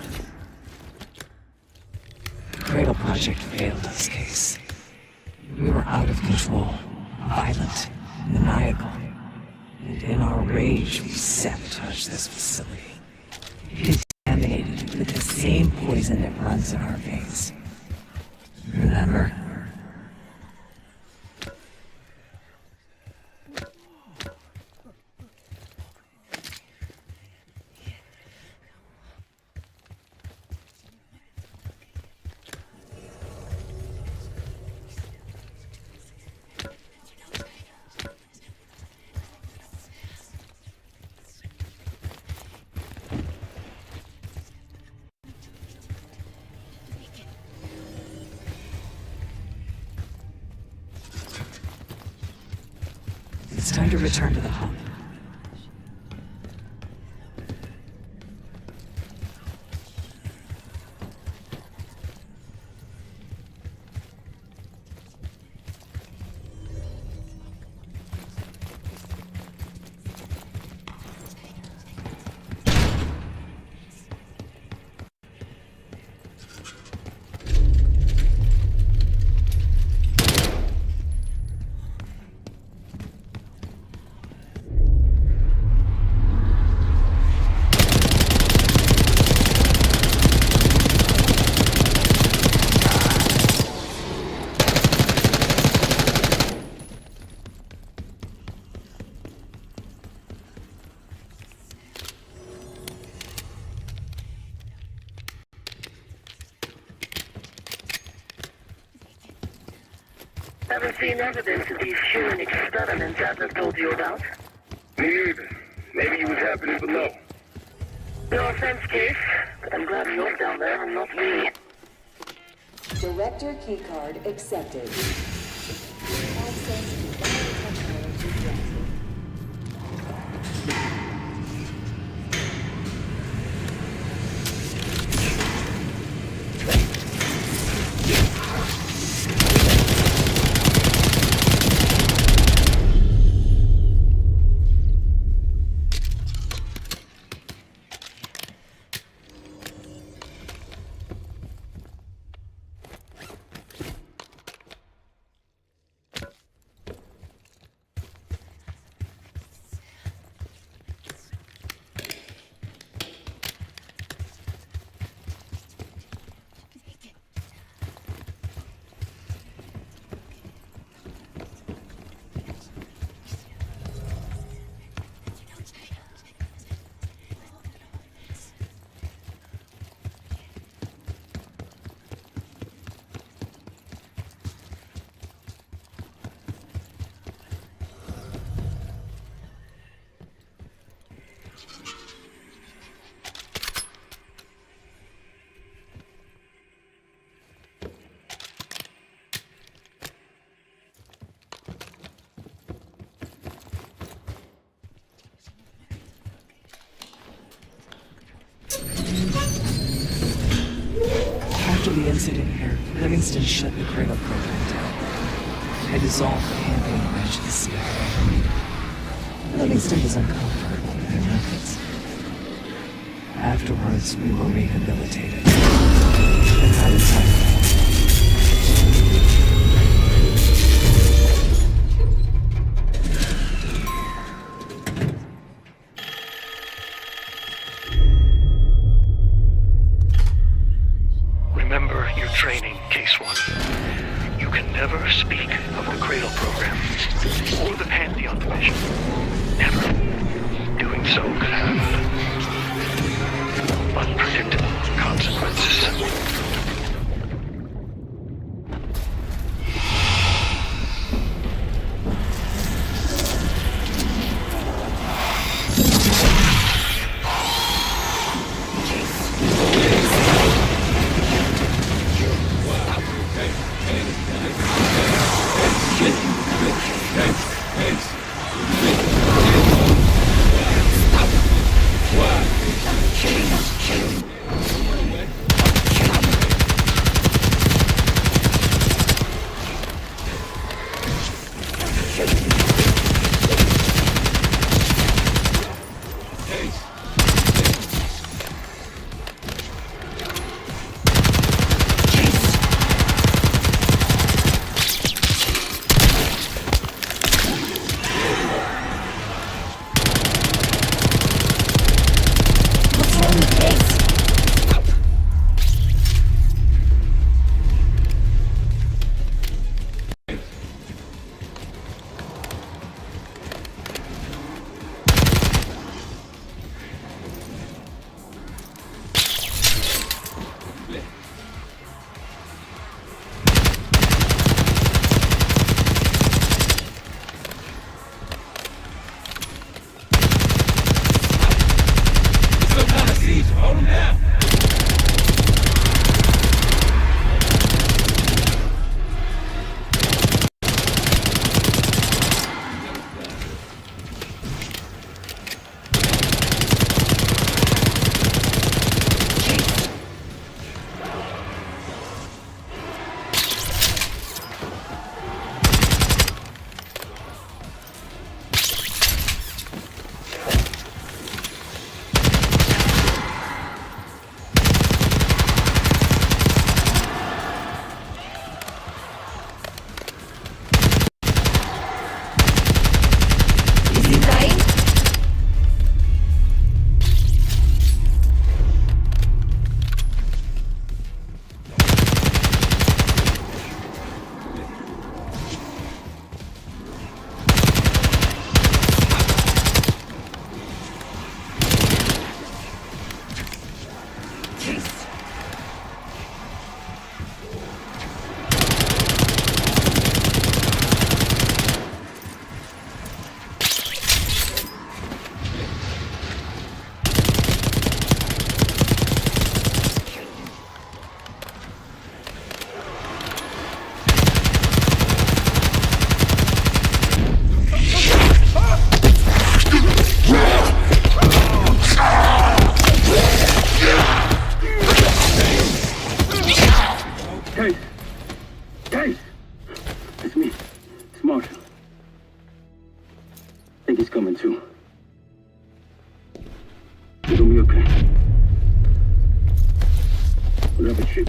Cradle project failed us, Case. We were out of control, violent, maniacal. And in our rage, we sabotaged this facility. Contaminated it with the same poison that runs in our veins. Remember? It's time to return to the hub. Haven't seen evidence of these human experiments Adler told you about. Me neither. Maybe he was happening below. No offense, Case, but I'm glad you're down there and not me. Director keycard accepted. Access to biotechnology granted. After the incident here, Livingston shut the Cradle program down. I dissolved the Pantheon branch of the CIA. Livingston was uncomfortable with their methods. Afterwards, we were rehabilitated. And I decided Remember your training, Case One. You can never speak of the Cradle program or the Pantheon division. Never. Doing so could have unpredictable consequences.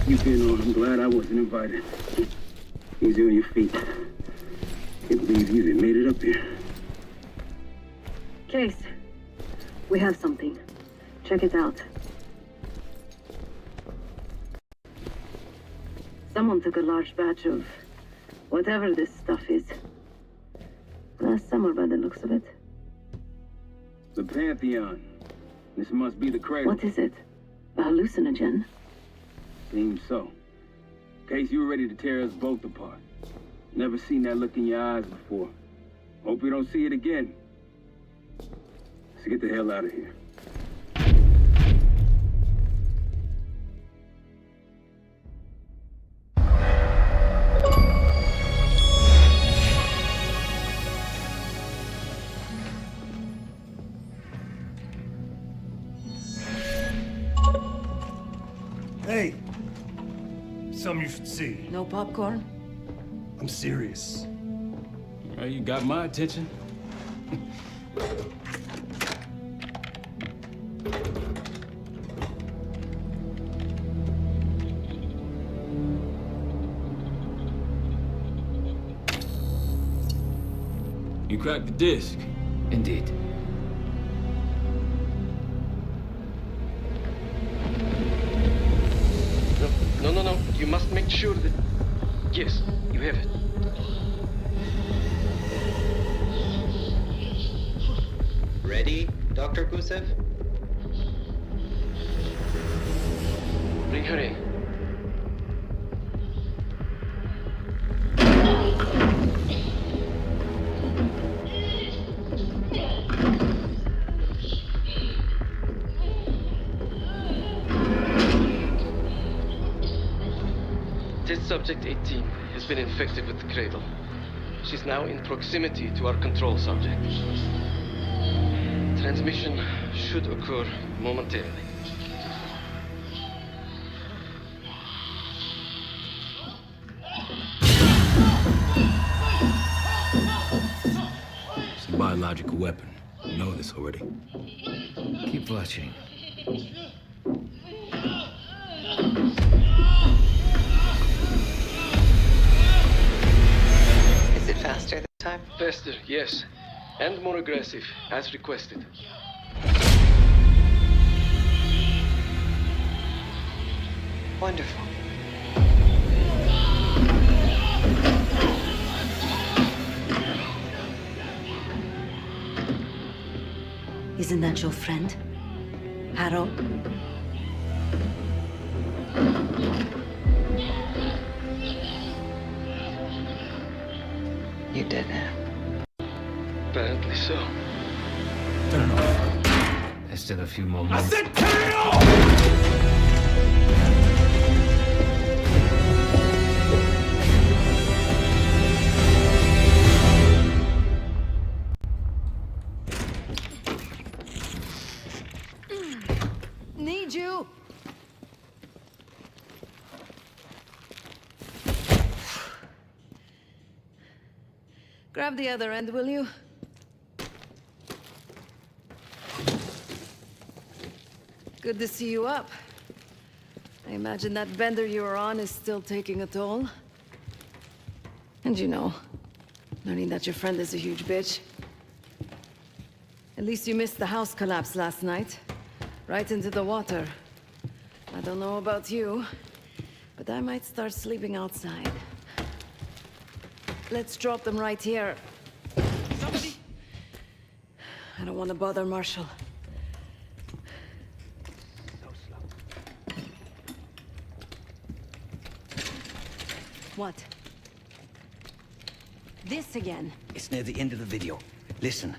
You've been on. I'm glad I wasn't invited. Easy on your feet. Can't believe you even made it up here. Case, we have something. Check it out. Someone took a large batch of whatever this stuff is. Last summer, by the looks of it. The Pantheon. This must be the cradle. What is it? A hallucinogen? Seems so. Case, you were ready to tear us both apart. Never seen that look in your eyes before. Hope we don't see it again. Let's get the hell out of here. Hey! Something you should see. No popcorn? I'm serious. Well, you got my attention. You cracked the disc. Indeed. No. You must make sure that... Yes, you have it. Ready, Dr. Gusev? Bring her in. Test subject 18 has been infected with the cradle. She's now in proximity to our control subject. Transmission should occur momentarily. It's a biological weapon. You know this already. Keep watching. Is it faster this time? Faster, yes. And more aggressive, as requested. Wonderful. Isn't that your friend? Harrow? You dead now? Apparently so. Turn it off. There's still a few more moments. Said turn it off! Need you! Grab the other end, will you? Good to see you up. I imagine that bender you were on is still taking a toll. And you know, learning that your friend is a huge bitch. At least you missed the house collapse last night. Right into the water. I don't know about you, but I might start sleeping outside. Let's drop them right here. Somebody! I don't want to bother Marshall. What? This again? It's near the end of the video. Listen.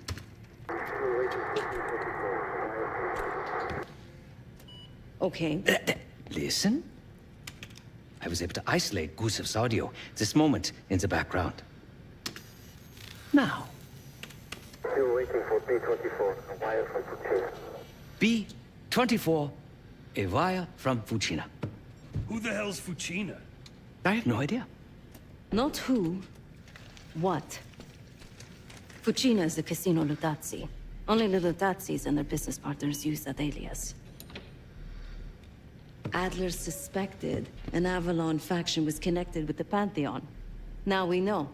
Okay. Listen. I was able to isolate Gusev's audio this moment in the background. Now. Still waiting for B-24, a wire from Fucina. B-24, a wire from Fucina. Who the hell's Fucina? I have no idea. Not who. What? Fucina is the Casino Lutazzi. Only the Lutazzis and their business partners use that alias. Adler suspected an Avalon faction was connected with the Pantheon. Now we know.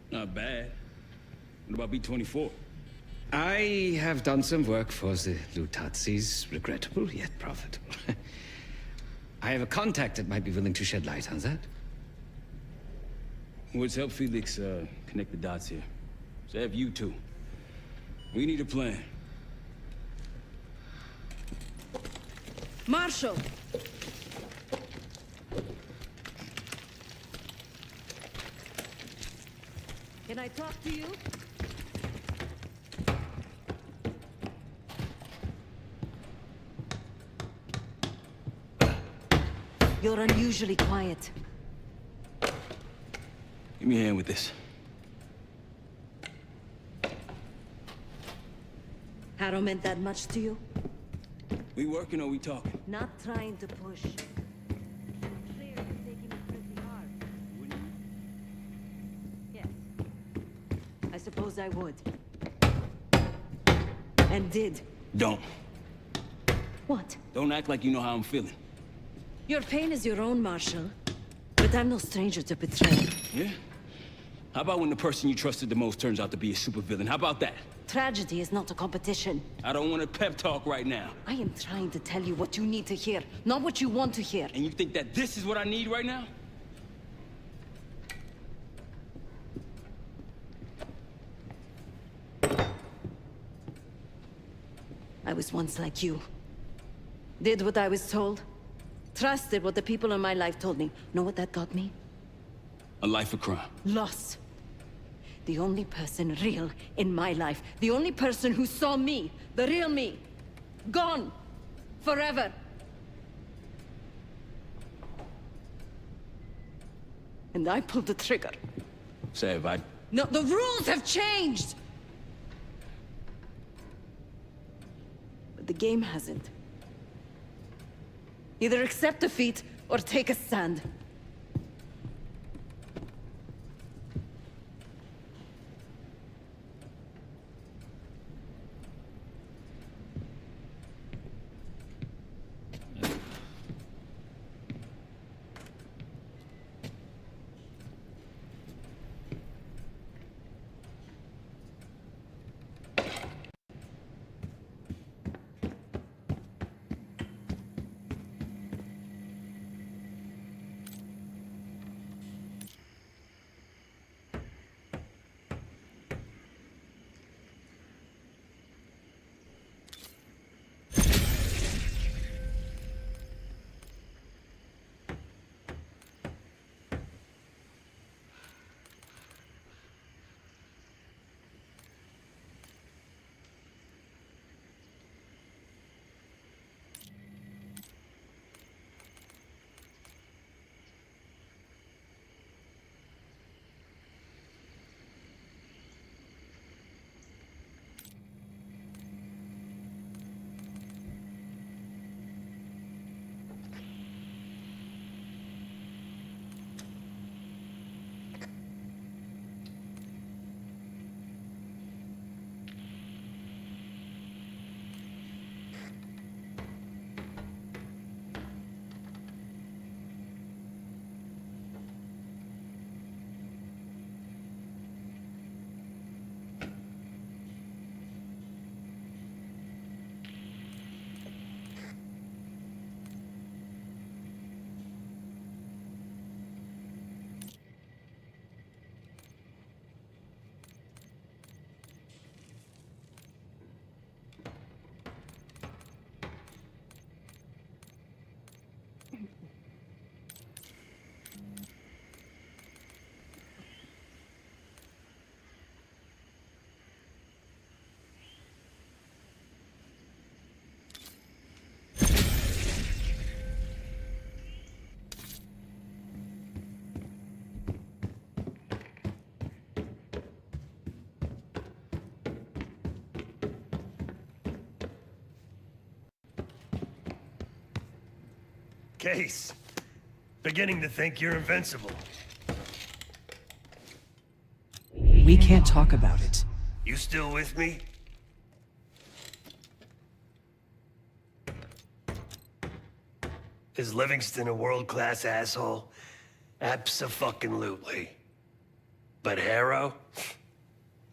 Not bad. What about B-24? I have done some work for the Lutazis, regrettable yet profitable. I have a contact that might be willing to shed light on that. Let's help Felix connect the dots here. So have you two. We need a plan. Marshal! Can I talk to you? You're unusually quiet. Give me a hand with this. Harrow meant that much to you? We working or we talking? Not trying to push. Clear you're taking it pretty hard. Yes. I suppose I would. And did. Don't. What? Don't act like you know how I'm feeling. Your pain is your own, Marshal. But I'm no stranger to betrayal. Yeah? How about when the person you trusted the most turns out to be a supervillain? How about that? Tragedy is not a competition. I don't want a pep talk right now. I am trying to tell you what you need to hear, not what you want to hear. And you think that this is what I need right now? I was once like you. Did what I was told. Trusted what the people in my life told me. Know what that got me? A life of crime. Loss. The only person real in my life. The only person who saw me. The real me. Gone. Forever. And I pulled the trigger. Sav, No, the rules have changed! But the game hasn't. Either accept defeat, or take a stand. Case. Beginning to think you're invincible. We can't talk about it. You still with me? Is Livingston a world-class asshole? Abso-fucking-lutely. But Harrow?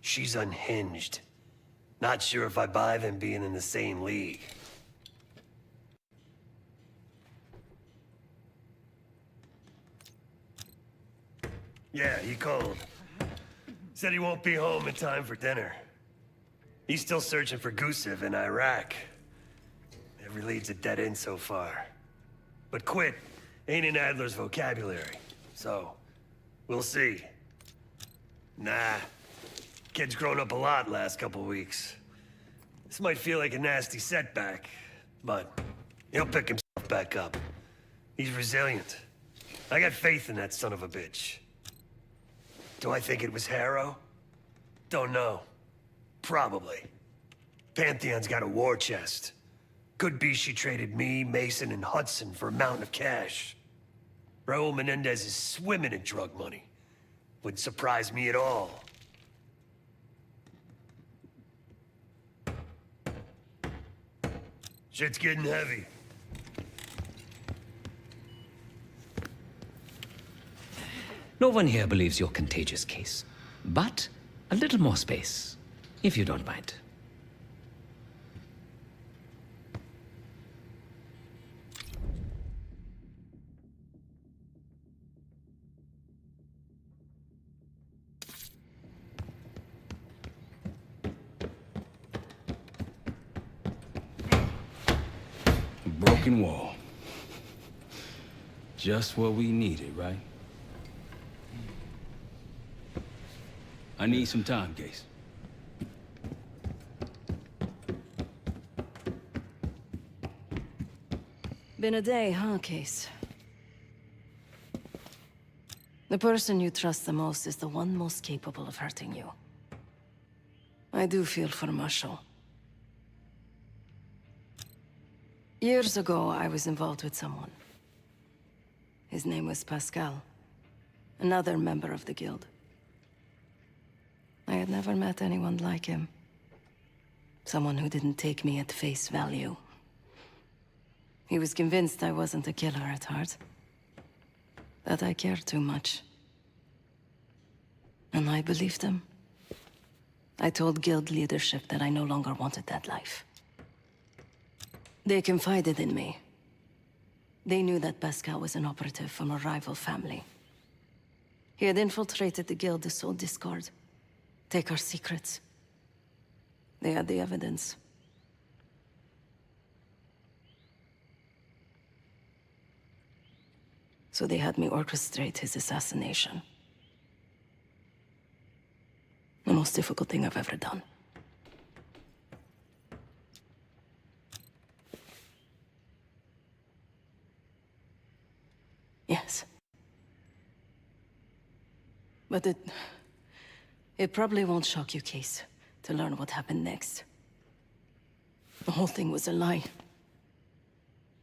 She's unhinged. Not sure if I buy them being in the same league. Yeah, he called. Said he won't be home in time for dinner. He's still searching for Gusev in Iraq. Every lead's a dead end so far. But quit ain't in Adler's vocabulary, so we'll see. Nah, kid's grown up a lot last couple weeks. This might feel like a nasty setback, but he'll pick himself back up. He's resilient. I got faith in that son of a bitch. Do I think it was Harrow? Don't know. Probably. Pantheon's got a war chest. Could be she traded me, Mason, and Hudson for a mountain of cash. Raul Menendez is swimming in drug money. Wouldn't surprise me at all. Shit's getting heavy. No one here believes your contagious case. But a little more space, if you don't mind. A broken wall. Just what we needed, right? I need some time, Case. Been a day, huh, Case? The person you trust the most is the one most capable of hurting you. I do feel for Marshall. Years ago, I was involved with someone. His name was Pascal, another member of the guild. I had never met anyone like him. Someone who didn't take me at face value. He was convinced I wasn't a killer at heart. That I cared too much. And I believed him. I told guild leadership that I no longer wanted that life. They confided in me. They knew that Pascal was an operative from a rival family. He had infiltrated the guild to sow discord. Take our secrets. They had the evidence. So they had me orchestrate his assassination. The most difficult thing I've ever done. Yes. But it probably won't shock you, Case, to learn what happened next. The whole thing was a lie.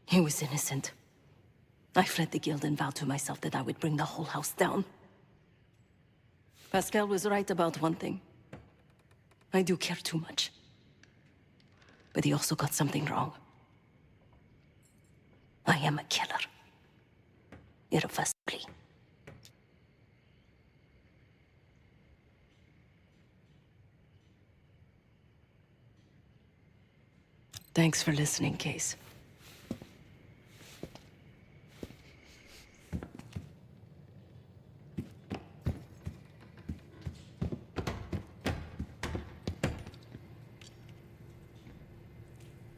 He was innocent. I fled the guild and vowed to myself that I would bring the whole house down. Pascal was right about one thing. I do care too much. But he also got something wrong. I am a killer. Irreversibly. Thanks for listening, Case.